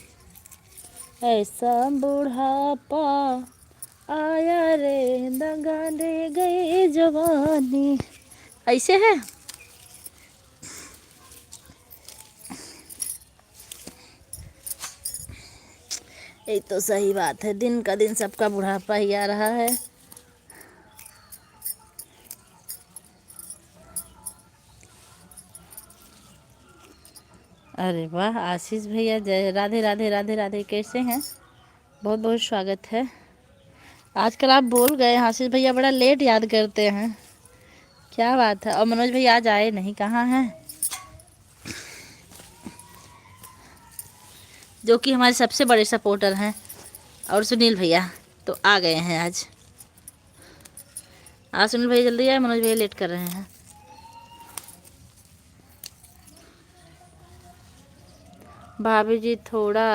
ऐसा बुढ़ापा आया रे दगा दे गई जवानी, ऐसे है। ये तो सही बात है, दिन का दिन सबका बुढ़ापा ही आ रहा है। अरे वाह आशीष भैया, जय राधे राधे राधे राधे, कैसे हैं? बहुत बहुत स्वागत है। आजकल आप बोल गए आशीष भैया, बड़ा लेट याद करते हैं, क्या बात है? और मनोज भैया आज आए नहीं, कहाँ हैं? जो कि हमारे सबसे बड़े सपोर्टर हैं। और सुनील भैया तो आ गए हैं आज। सुनील भैया जल्दी आए, मनोज भैया लेट कर रहे हैं। भाभी जी थोड़ा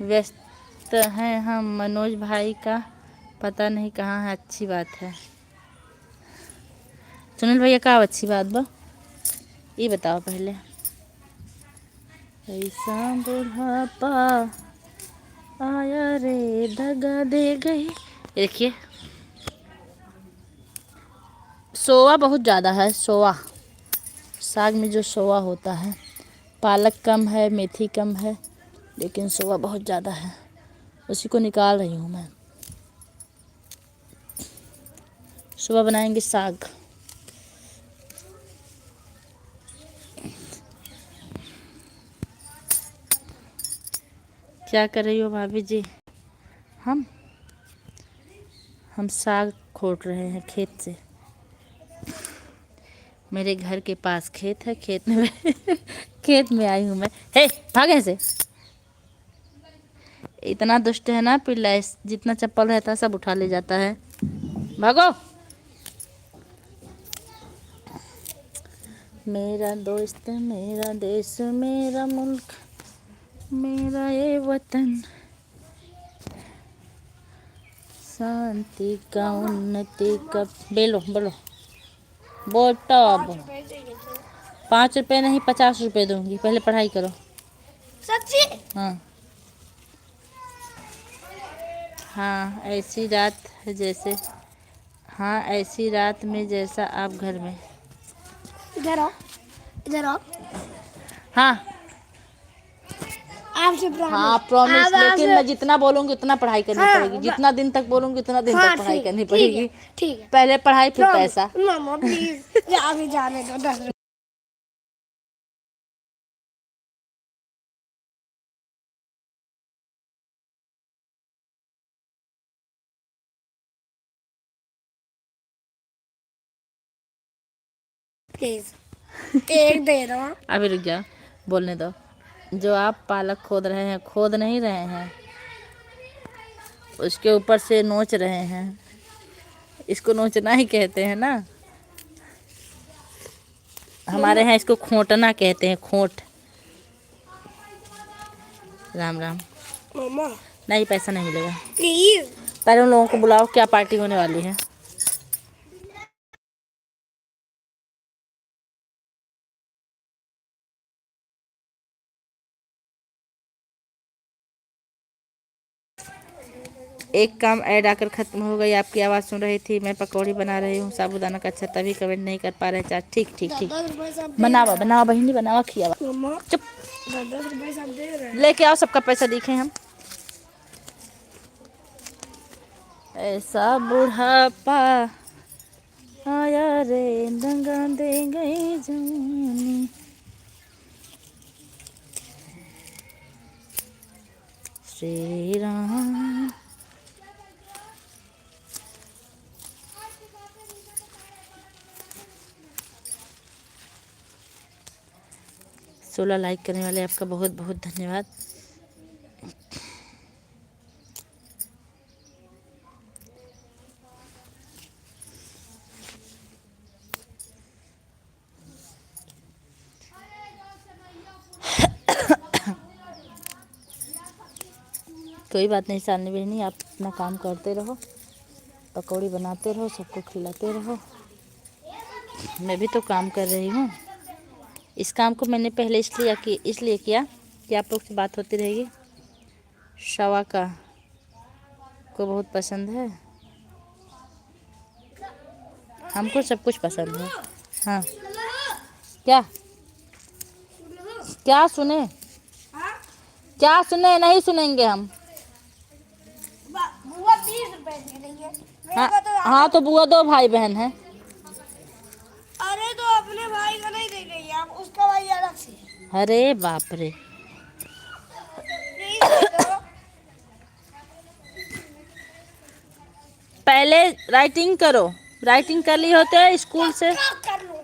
व्यस्त हैं हम, मनोज भाई का पता नहीं कहाँ है। अच्छी बात है। सुनील भैया का अच्छी बात बा, ये बताओ पहले। ऐसा बुढ़ापा आया रे दगा दे गई। देखिए सोआ बहुत ज़्यादा है। सोआ साग में जो सोआ होता है, पालक कम है, मेथी कम है, लेकिन सोआ बहुत ज़्यादा है, उसी को निकाल रही हूँ मैं। सुबह बनाएंगे साग। क्या कर रही हो भाभी जी? हम साग खोट रहे हैं खेत से। मेरे घर के पास खेत है, खेत में खेत में आई हूँ मैं। हे भागे से, इतना दुष्ट है ना पिल्ला, जितना चप्पल रहता है सब उठा ले जाता है। भागो। मेरा दोस्त, मेरा देश, मेरा मुल्क, मेरा ये वतन शांति का उन्नति का। बेलो बोलो बोटो। अब 5 रुपए नहीं 50 रुपए दूंगी, पहले पढ़ाई करो। सच्ची? हाँ हाँ ऐसी रात है जैसे, हाँ ऐसी रात में जैसा आप घर में। इधर आओ, इधर आओ। हाँ आपसे हाँ प्रॉमिस, लेकिन मैं जितना बोलूँगी उतना पढ़ाई करनी पड़ेगी। जितना दिन तक बोलूँगी उतना दिन तक पढ़ाई करनी पड़ेगी। ठीक है। पहले पढ़ाई फिर पैसा। मामा प्लीज अभी जाने दो 10 प्लीज। एक दे दो। अभी रुक जाओ, बोलने दो। जो आप पालक खोद रहे हैं, खोद नहीं रहे हैं, उसके ऊपर से नोच रहे हैं। इसको नोचना ही कहते हैं ना। हमारे यहाँ इसको खोटना कहते हैं, खोट। राम राम। मामा नहीं पैसा नहीं मिलेगा। प्लीज। पहले उन लोगों को बुलाओ, क्या पार्टी होने वाली है। एक काम ऐड आकर ख़त्म हो गई। आपकी आवाज़ सुन रही थी, मैं पकौड़ी बना रही हूँ साबूदाना का। अच्छा तभी कमेंट नहीं कर पा रहे चार। ठीक ठीक ठीक, 10 रुपए सब बनावा बनावा बहिनी बनावा, खियावा। मामा चुप, 10 रुपए सब दे रहे हैं। लेके आओ, सबका पैसा दिखे हम। ऐसा बुढ़ापा आया रे, दंगा दे गई जवानी। श्री राम। सोलह लाइक करने वाले आपका बहुत बहुत धन्यवाद। कोई बात नहीं सालनी बहनी, आप अपना काम करते रहो, पकौड़ी बनाते रहो, सबको खिलाते रहो। मैं भी तो काम कर रही हूँ। इस काम को मैंने पहले इसलिए किया कि आप लोग से बात होती रहेगी। शवा का को बहुत पसंद है, हमको सब कुछ पसंद है। हाँ क्या क्या सुने, क्या सुने, नहीं सुनेंगे हम। बुआ 20 रुपए दे रही है। हाँ तो बुआ 2 भाई बहन हैं। अरे तो अपने भाई का नहीं दे रही है, आप उसका भाई अलग से है। अरे बाप रे। प्लीज दे दो। पहले राइटिंग करो, राइटिंग कर ली होते है स्कूल से। कर लो।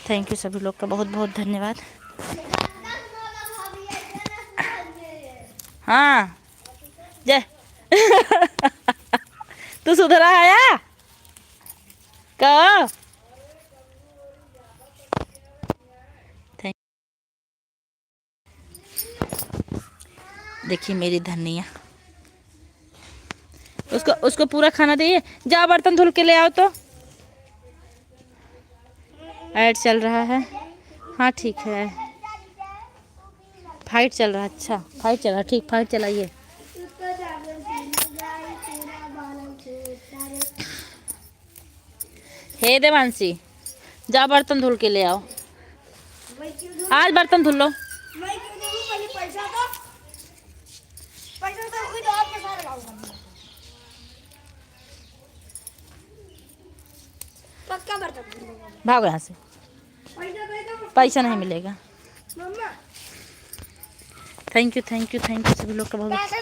थैंक यू सभी लोग का बहुत बहुत धन्यवाद। हाँ जय तू सुधरा आया का। देखिए मेरी धनिया, उसको पूरा खाना दीजिए। जा बर्तन धुल के ले आओ तो। ऐड चल रहा है। हाँ ठीक है, फाइट चल रहा है। अच्छा फाइट चल रहा है, ठीक फाइट चलाइए। हे देवांशी, जाओ बर्तन धुल के ले आओ। आज बर्तन धुल लो। मैं क्यों दूँ? पहले पैसा दो, पैसा तो खुद आपके साथ लगाऊंगा। पक्का बर्तन दूंगा। भागो यहाँ से, पैसा दे दो। पैसा नहीं मिलेगा। मम्मा थैंक यू सभी लोग का बहुत। पैसे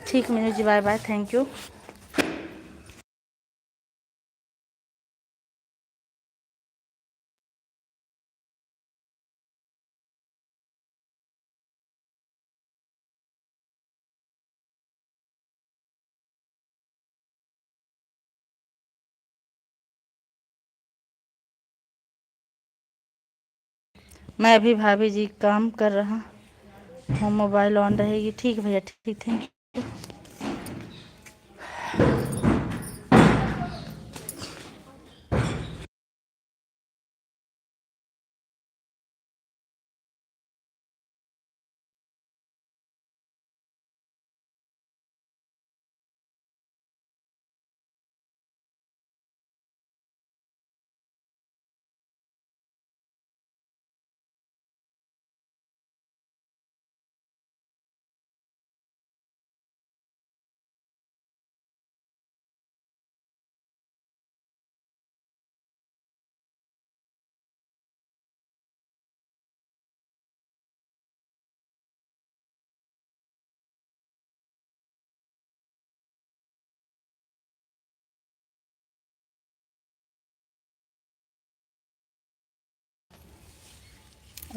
ठीक मीनू जी, बाय बाय, थैंक यू। मैं अभी भाभी जी काम कर रहा हूँ, मोबाइल ऑन रहेगी। ठीक भैया, ठीक, थैंक यू।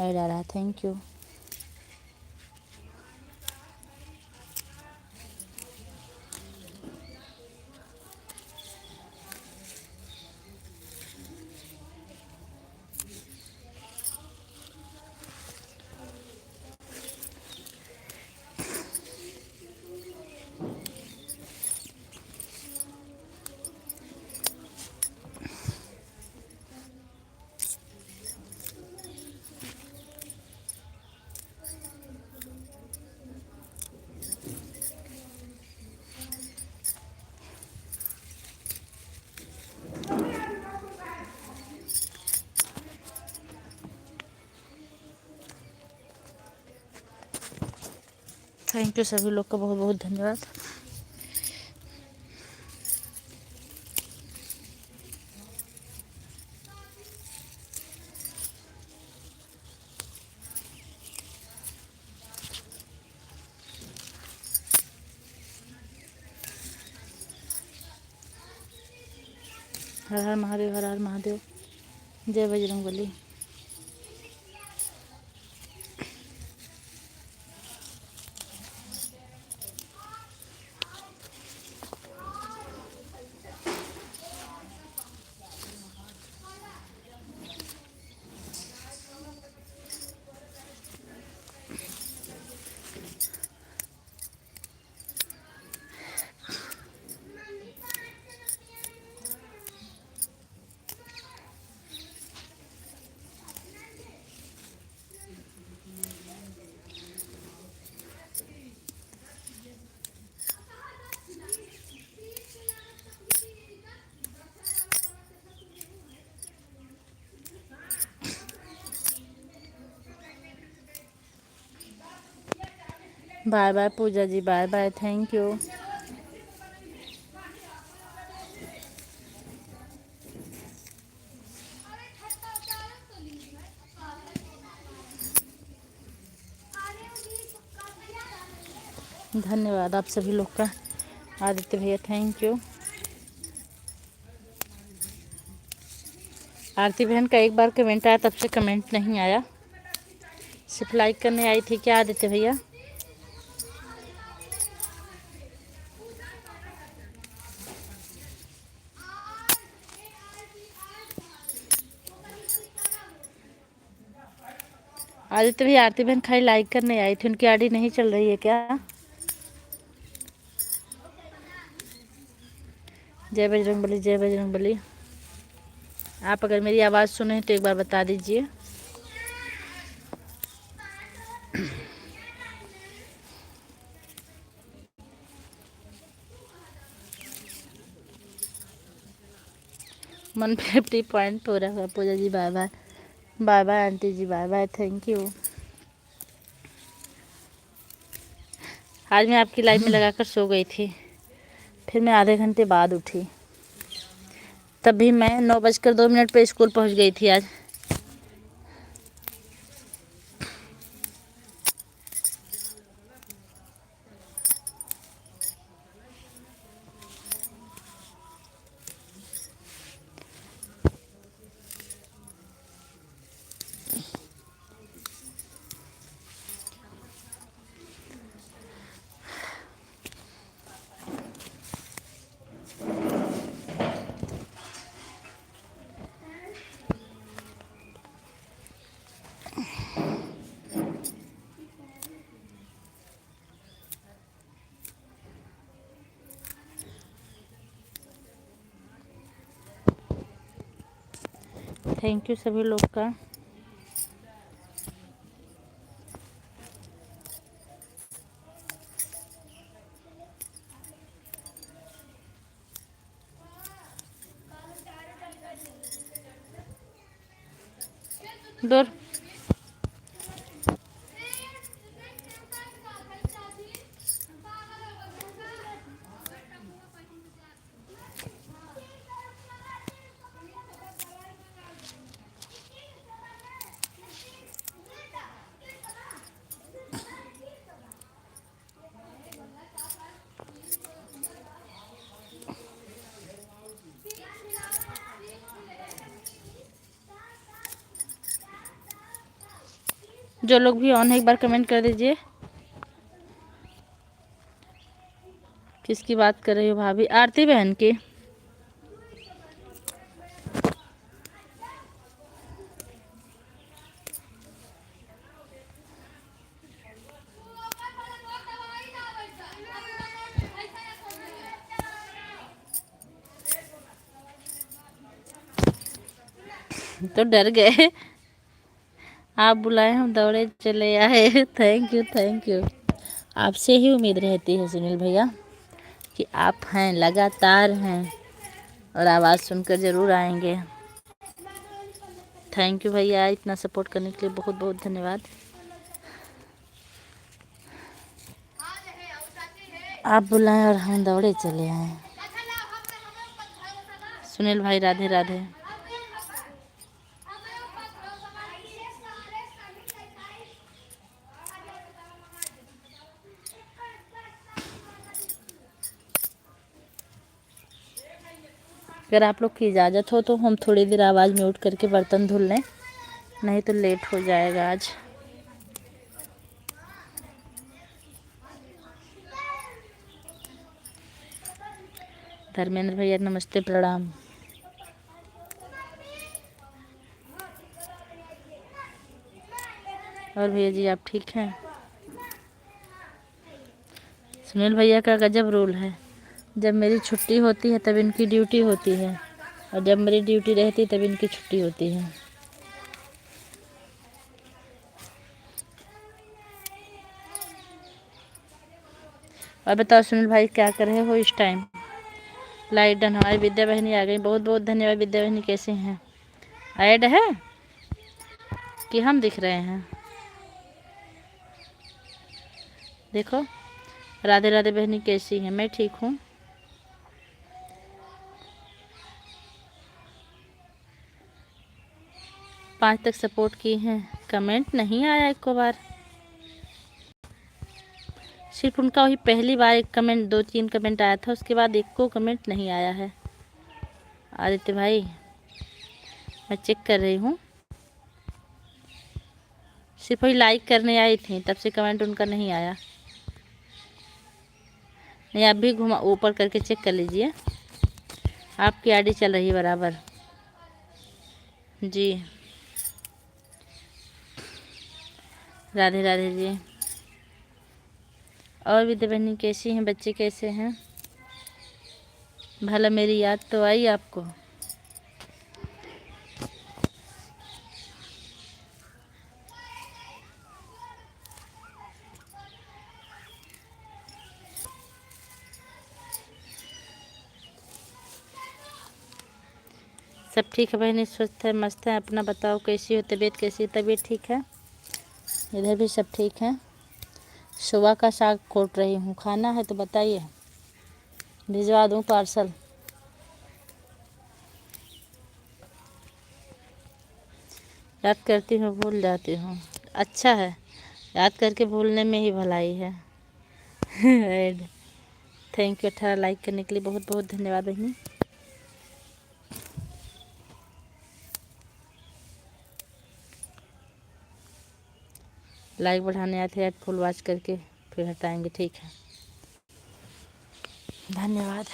ऐड आ रहा, थैंक यू। थैंक यू सभी लोग का बहुत बहुत धन्यवाद। हर हर महादेव, हर हर महादेव, जय Bajrangbali. Bye bye Puja ji, bye bye, thank you. धन्यवाद आप सभी लोग का। आदित्य भैया थैंक यू। आरती बहन का एक बार कमेंट आया, तब से कमेंट नहीं आया। सिर्फ लाइक करने आई थी क्या आदित्य भैया? आदित्य भैया आरती बहन खाली लाइक करने आई थी, उनकी आईडी नहीं चल रही है क्या? जय बजरंगबली, जय बजरंगबली। आप अगर मेरी आवाज़ सुने तो एक बार बता दीजिए। मन 50 पॉइंट पूरा हुआ। Puja ji bye bye, bye bye aunty ji, bye bye, thank you. आज मैं आपकी लाइफ में लगाकर सो गई थी, फिर मैं आधे घंटे बाद उठी, तभी मैं 9:02 पे स्कूल पहुंच गई थी आज। थैंक यू सभी लोग का। दूर जो लोग भी ऑन है एक बार कमेंट कर दीजिए। किसकी बात कर रही हो भाभी? आरती बहन की। तो डर गए, आप बुलाए हम दौड़े चले आए। Thank you, thank you. आपसे ही उम्मीद रहती है सुनील भैया कि आप हैं, लगातार हैं और आवाज़ सुनकर ज़रूर आएंगे। थैंक यू भैया, इतना सपोर्ट करने के लिए बहुत बहुत धन्यवाद। आप बुलाएं और हम दौड़े चले आए। सुनील भाई राधे राधे। अगर आप लोग की इजाज़त हो तो हम थोड़ी देर आवाज़ म्यूट करके बर्तन धुल लें, नहीं तो लेट हो जाएगा आज। धर्मेंद्र भैया नमस्ते, प्रणाम। और भैया जी आप ठीक हैं? सुनील भैया का गजब रूल है, जब मेरी छुट्टी होती है तब इनकी ड्यूटी होती है, और जब मेरी ड्यूटी रहती है तब इनकी छुट्टी होती है। और बताओ सुनील भाई क्या कर रहे हो इस टाइम? Light done. हमारी विद्या बहनी आ गई, बहुत बहुत धन्यवाद। विद्या बहनी कैसे हैं? ऐड है कि हम दिख रहे हैं? देखो, राधे राधे बहनी कैसी है? मैं ठीक हूँ। पाँच तक सपोर्ट की हैं, कमेंट नहीं आया एक को बार। सिर्फ उनका वही पहली बार एक कमेंट, 2-3 कमेंट आया था, उसके बाद एक को कमेंट नहीं आया है। आदित्य भाई मैं चेक कर रही हूँ, सिर्फ वही लाइक करने आई थी, तब से कमेंट उनका नहीं आया। नहीं, आप भी घुमा ऊपर करके चेक कर लीजिए, आपकी आईडी चल रही है बराबर जी। राधे राधे जी। और विद्या बहनी कैसी हैं? बच्चे कैसे हैं? भला मेरी याद तो आई आपको? सब ठीक है बहनी, स्वस्थ है, मस्त है। अपना बताओ कैसी हो? तबीयत कैसी है? तबीयत ठीक है, इधर भी सब ठीक है। सुबह का साग कोट रही हूँ, खाना है तो बताइए, भिजवा दूँ पार्सल? याद करती हूँ भूल जाती हूँ, अच्छा है, याद करके भूलने में ही भलाई है। थैंक यू, 18 लाइक करने के लिए बहुत बहुत धन्यवाद बहनी। लाइक बढ़ाने आए थे, ऐड फुल वॉच करके फिर हटाएंगे, ठीक है, धन्यवाद।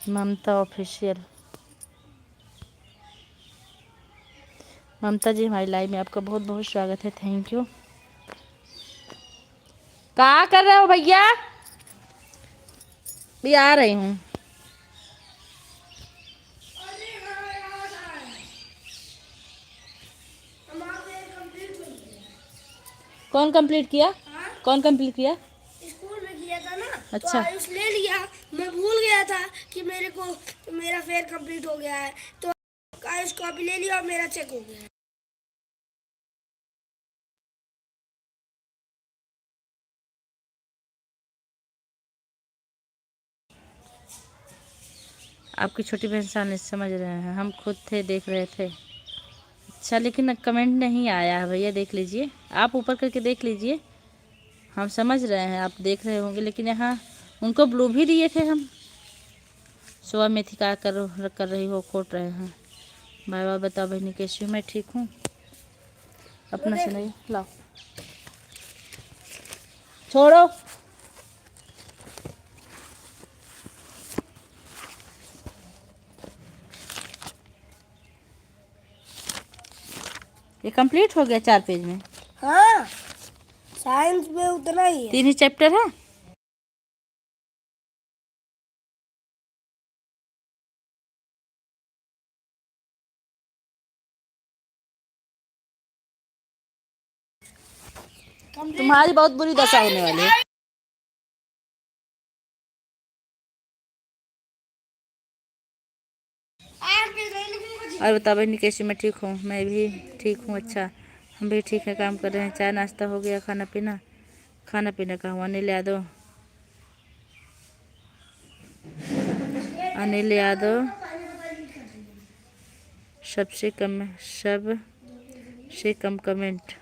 ममता ऑफिशियल, ममता जी हमारी लाइव में आपका बहुत बहुत स्वागत है, थैंक यू। क्या कर रहे हो भैया? भी आ रही हूँ। कौन कंप्लीट किया? कौन कंप्लीट किया? स्कूल में किया था ना, अच्छा। तो आयुष ले लिया। मैं भूल गया था कि मेरे को मेरा फेयर कंप्लीट हो गया है, तो आयुष कॉपी ले लिया और मेरा चेक हो गया। आपकी छोटी बहन सामने समझ रहे हैं, हम खुद थे, देख रहे थे। अच्छा, लेकिन कमेंट नहीं आया है भैया, देख लीजिए, आप ऊपर करके देख लीजिए। हम समझ रहे हैं आप देख रहे होंगे, लेकिन यहाँ उनको ब्लू भी दिए थे हम। सुबह मेथी क्या कर रही हो? खोट रहे हैं। बाय बाय, बताओ बहनी कैसी हूँ? मैं ठीक हूँ, अपना सुनाइए। लाओ छोड़ो। ये कंप्लीट हो गया 4 पेज में? हाँ, साइंस में उतना ही है। 3 ही चैप्टर है। तुम्हारी बहुत बुरी दशा होने वाली है। और बताओ बहनी कैसी? मैं ठीक हूँ, मैं भी ठीक हूँ। अच्छा, हम भी ठीक है, काम कर रहे हैं। चाय नाश्ता हो गया? खाना पीना? खाना पीना का हुआ? अनिल यादव, अनिल यादव सबसे कम कमेंट।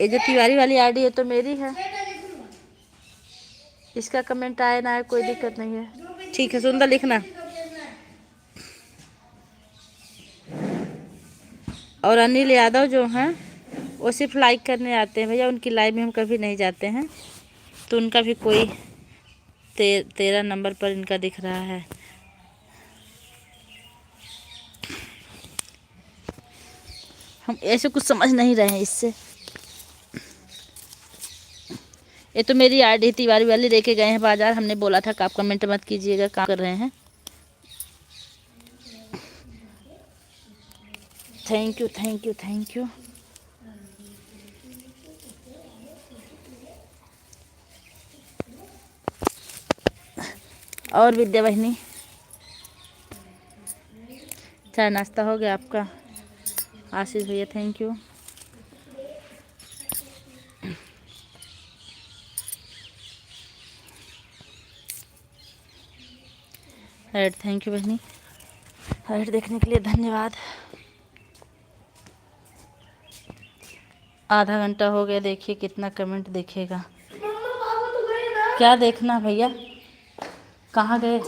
ये जो तिवारी वाली आईडी है तो मेरी है, इसका कमेंट आए ना आए कोई दिक्कत नहीं है, ठीक है, सुंदर लिखना। और अनिल यादव जो हैं वो सिर्फ लाइक करने आते हैं भैया, उनकी लाइव में हम कभी नहीं जाते हैं, तो उनका भी कोई 13 नंबर पर इनका दिख रहा है। हम ऐसे कुछ समझ नहीं रहे हैं इससे। ये तो मेरी आईडी तिवारी वाली लेके गए हैं बाजार, हमने बोला था कि आप कमेंट मत कीजिएगा, काम कर रहे हैं। Thank you thank you thank you. और विद्या बहनी, चाय नाश्ता हो गया आपका? आशीष भैया thank you. Add thank you बहनी, ऐड देखने के लिए धन्यवाद। आधा घंटा हो गया, देखिए कितना कमेंट देखेगा। क्या देखना भैया, कहाँ गए?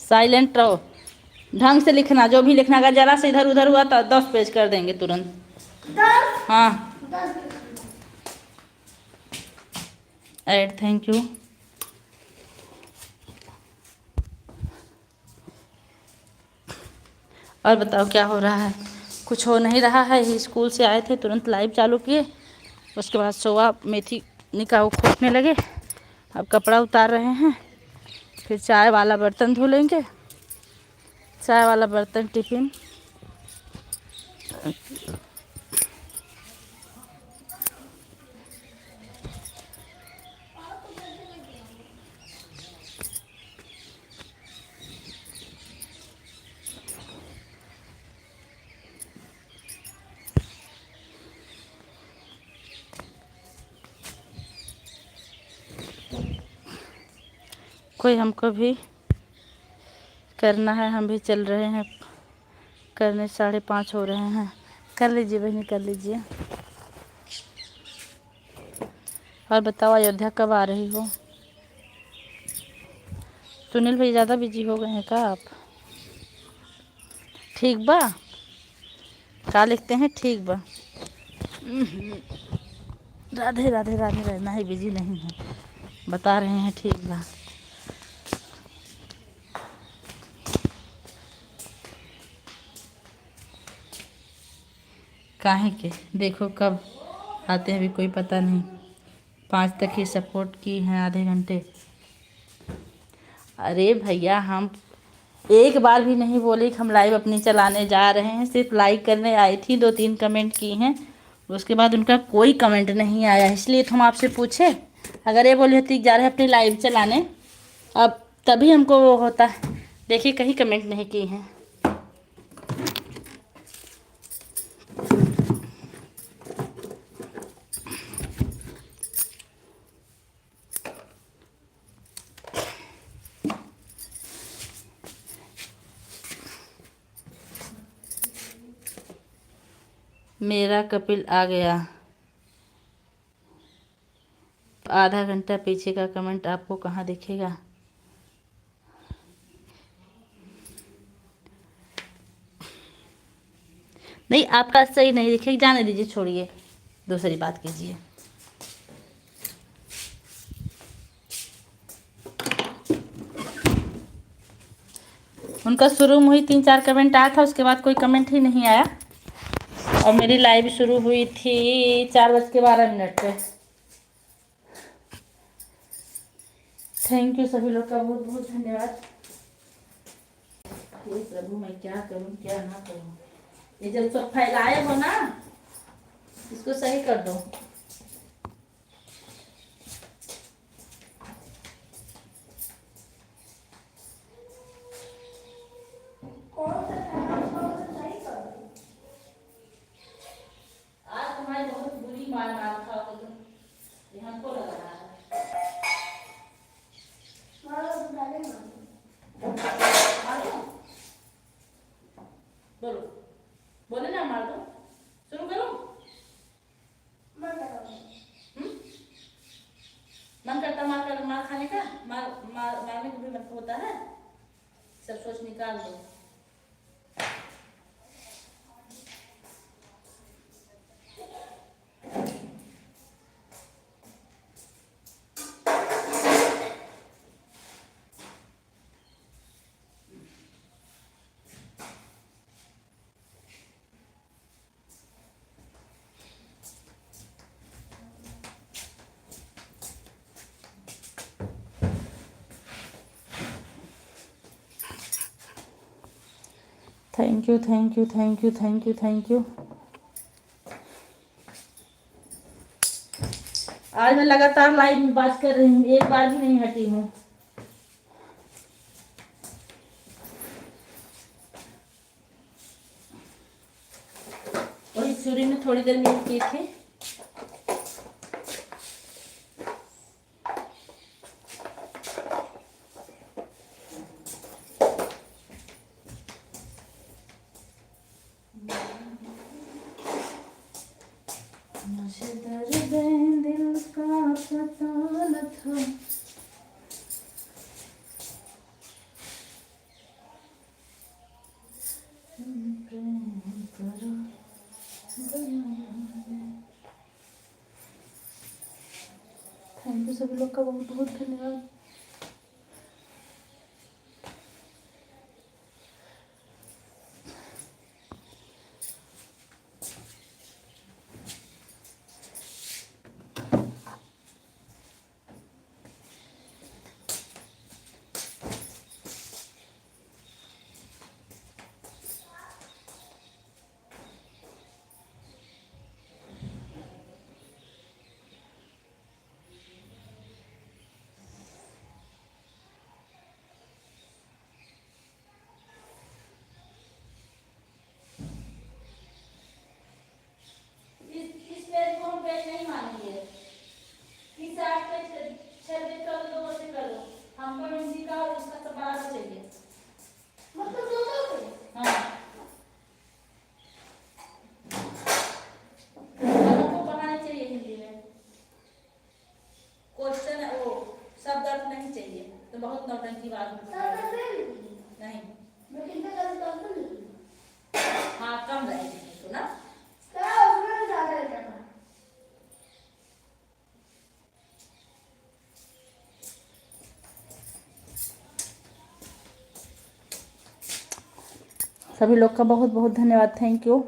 साइलेंट रहो, ढंग से लिखना, जो भी लिखना। अगर जरा से इधर उधर हुआ तो 10 पेज कर देंगे तुरंत। 10? हाँ, ऐड थैंक यू। और बताओ क्या हो रहा है? कुछ हो नहीं रहा है। स्कूल से आए थे, तुरंत लाइव चालू किए, उसके बाद सोआ मेथी निकाह खोटने लगे। अब कपड़ा उतार रहे हैं, फिर चाय वाला बर्तन धो लेंगे। चाय वाला बर्तन टिफिन, कोई हमको भी करना है, हम भी चल रहे हैं करने। 5:30 हो रहे हैं। कर लीजिए बहनी, कर लीजिए। और बताओ अयोध्या कब आ रही हो? सुनील भाई ज़्यादा बिजी हो गए हैं क्या आप? ठीक बा, क्या लिखते हैं? ठीक बा। राधे राधे राधे, रहना ही बिजी नहीं है, बता रहे हैं ठीक बा। काहे के देखो कब आते हैं, अभी कोई पता नहीं। 5 तक ही सपोर्ट की हैं, आधे घंटे। अरे भैया, हम एक बार भी नहीं बोले कि हम लाइव अपनी चलाने जा रहे हैं। सिर्फ लाइक करने आई थी, 2-3 कमेंट की हैं, उसके बाद उनका कोई कमेंट नहीं आया। इसलिए तो हम आपसे पूछे। अगर ये बोली होती जा रहे हैं अपनी लाइव चलाने, अब तभी हमको वो होता। देखिए कहीं कमेंट नहीं की हैं। मेरा कपिल आ गया। आधा घंटा पीछे का कमेंट आपको कहाँ दिखेगा? नहीं, आपका सही नहीं दिखेगा, जाने दीजिए, छोड़िए, दूसरी बात कीजिए। उनका शुरू में ही 3-4 कमेंट आया था, उसके बाद कोई कमेंट ही नहीं आया। और मेरी लाइव शुरू हुई थी 4:12 पे। थैंक यू सभी लोग का बहुत बहुत धन्यवाद। हे प्रभु, मैं क्या करूं क्या ना करूं। ये जब सब फैलाए हो ना, इसको सही कर दो। आज तुम्हारी बहुत बुरी मार खाओगे तुम, ये हमको लग रहा है। बोलो, बोले ना, मार दो, शुरू करो। मन करता मार खाने का, मारने को भी मन होता है। सब सोच निकाल दो। Thank you thank you thank you thank you thank you. आज मैं लगातार लाइव में बात कर रही हूँ, एक बार भी नहीं हटी हूँ। वही सूर्य ने थोड़ी देर म्यूट किए थे। मुझे दर्द दिल का पता न था। थैंक यू सभी लोग का बहुत बहुत धन्यवाद। इस पेज को हम पेज नहीं मानेंगे। इस आठ पे 6 पेज कर दो, 2 बजे कर दो। हमको हिंदी का और उसका सब बराबर चाहिए, मतलब दोनों पे। हाँ, हमको पढ़ाने चाहिए हिंदी में। क्वेश्चन वो शब्द अर्थ नहीं चाहिए, तो बहुत नौटंकी बात होती है। नहीं, हाँ कम रहेगी तो ना। सभी लोग का बहुत बहुत धन्यवाद, thank you.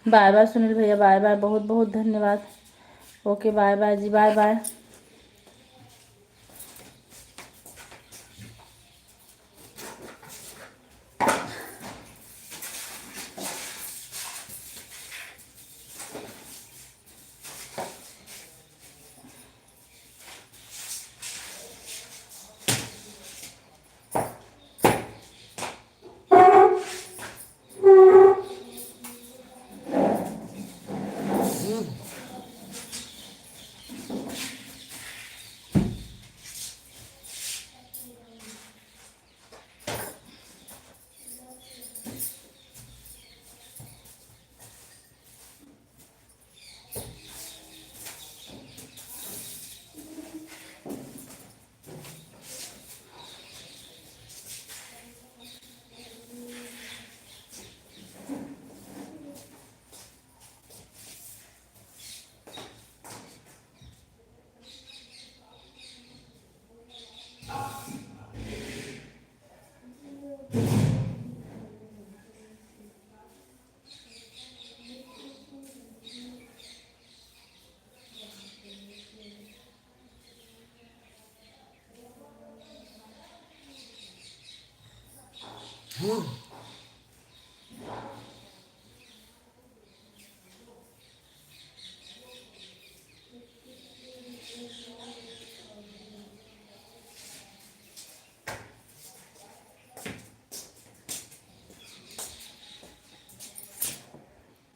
Bye bye Sunil भैया, बाय बाय, बहुत बहुत धन्यवाद। ओके बाय बाय जी, बाय बाय।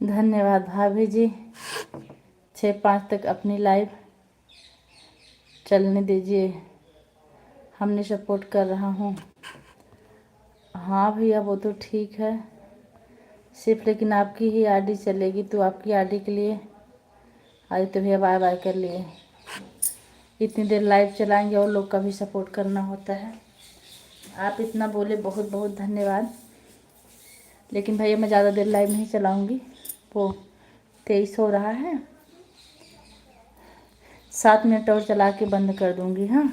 धन्यवाद भाभी जी, 6-5 तक अपनी लाइव चलने दीजिए, हमने सपोर्ट कर रहा हूँ। हाँ भैया वो तो ठीक है, सिर्फ लेकिन आपकी ही आईडी चलेगी, तो आपकी आईडी के लिए आज तो भैया बाय बाय कर लिए। इतनी देर लाइव चलाएंगे और लोग का भी सपोर्ट करना होता है। आप इतना बोले, बहुत बहुत धन्यवाद। लेकिन भैया मैं ज़्यादा देर लाइव नहीं चलाऊंगी, वो 23 हो रहा है, 7 मिनट और चला के बंद कर दूंगी। हाँ,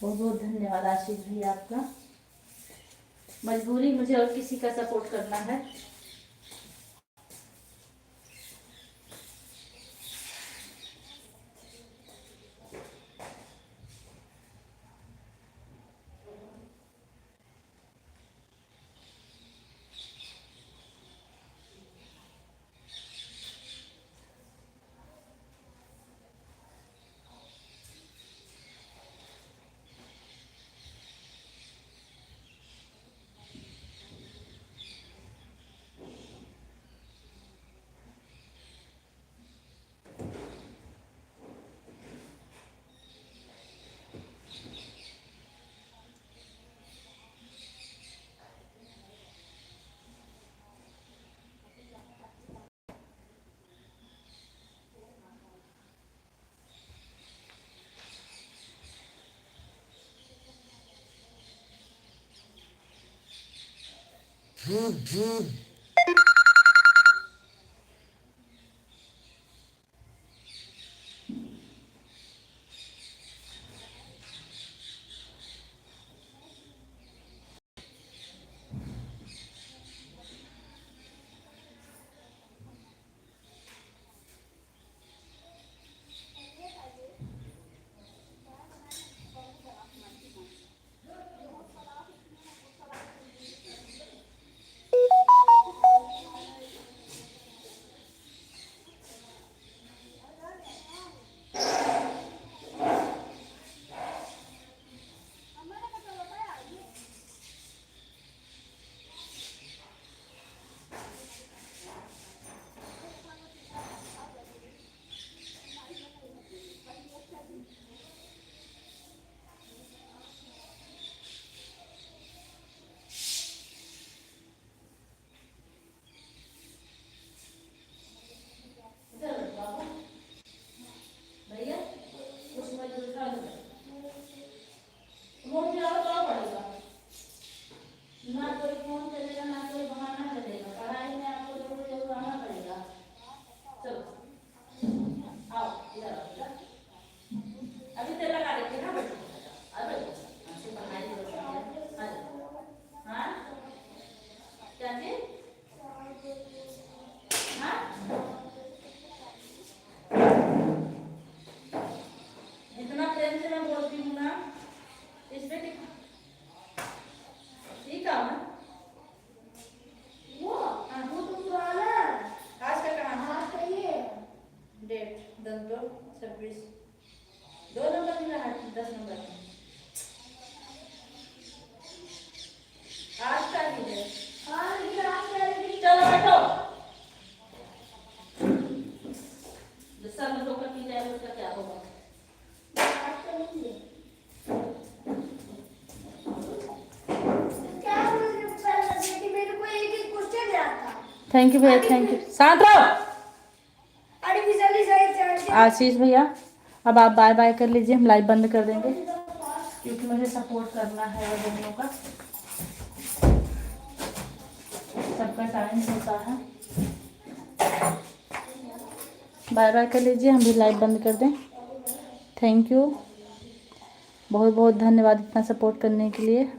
बहुत बहुत धन्यवाद आशीष भैया आपका। मजबूरी मुझे और किसी का सपोर्ट करना है। थैंक यू भैया, थैंक यू। शांत रहो आशीष भैया। अब आप बाय बाय कर लीजिए, हम लाइव बंद कर देंगे क्योंकि मुझे सपोर्ट करना है और दोनों का, सबका टाइम होता है। बाय बाय कर लीजिए, हम भी लाइव बंद कर दें। थैंक यू, बहुत बहुत धन्यवाद इतना सपोर्ट करने के लिए।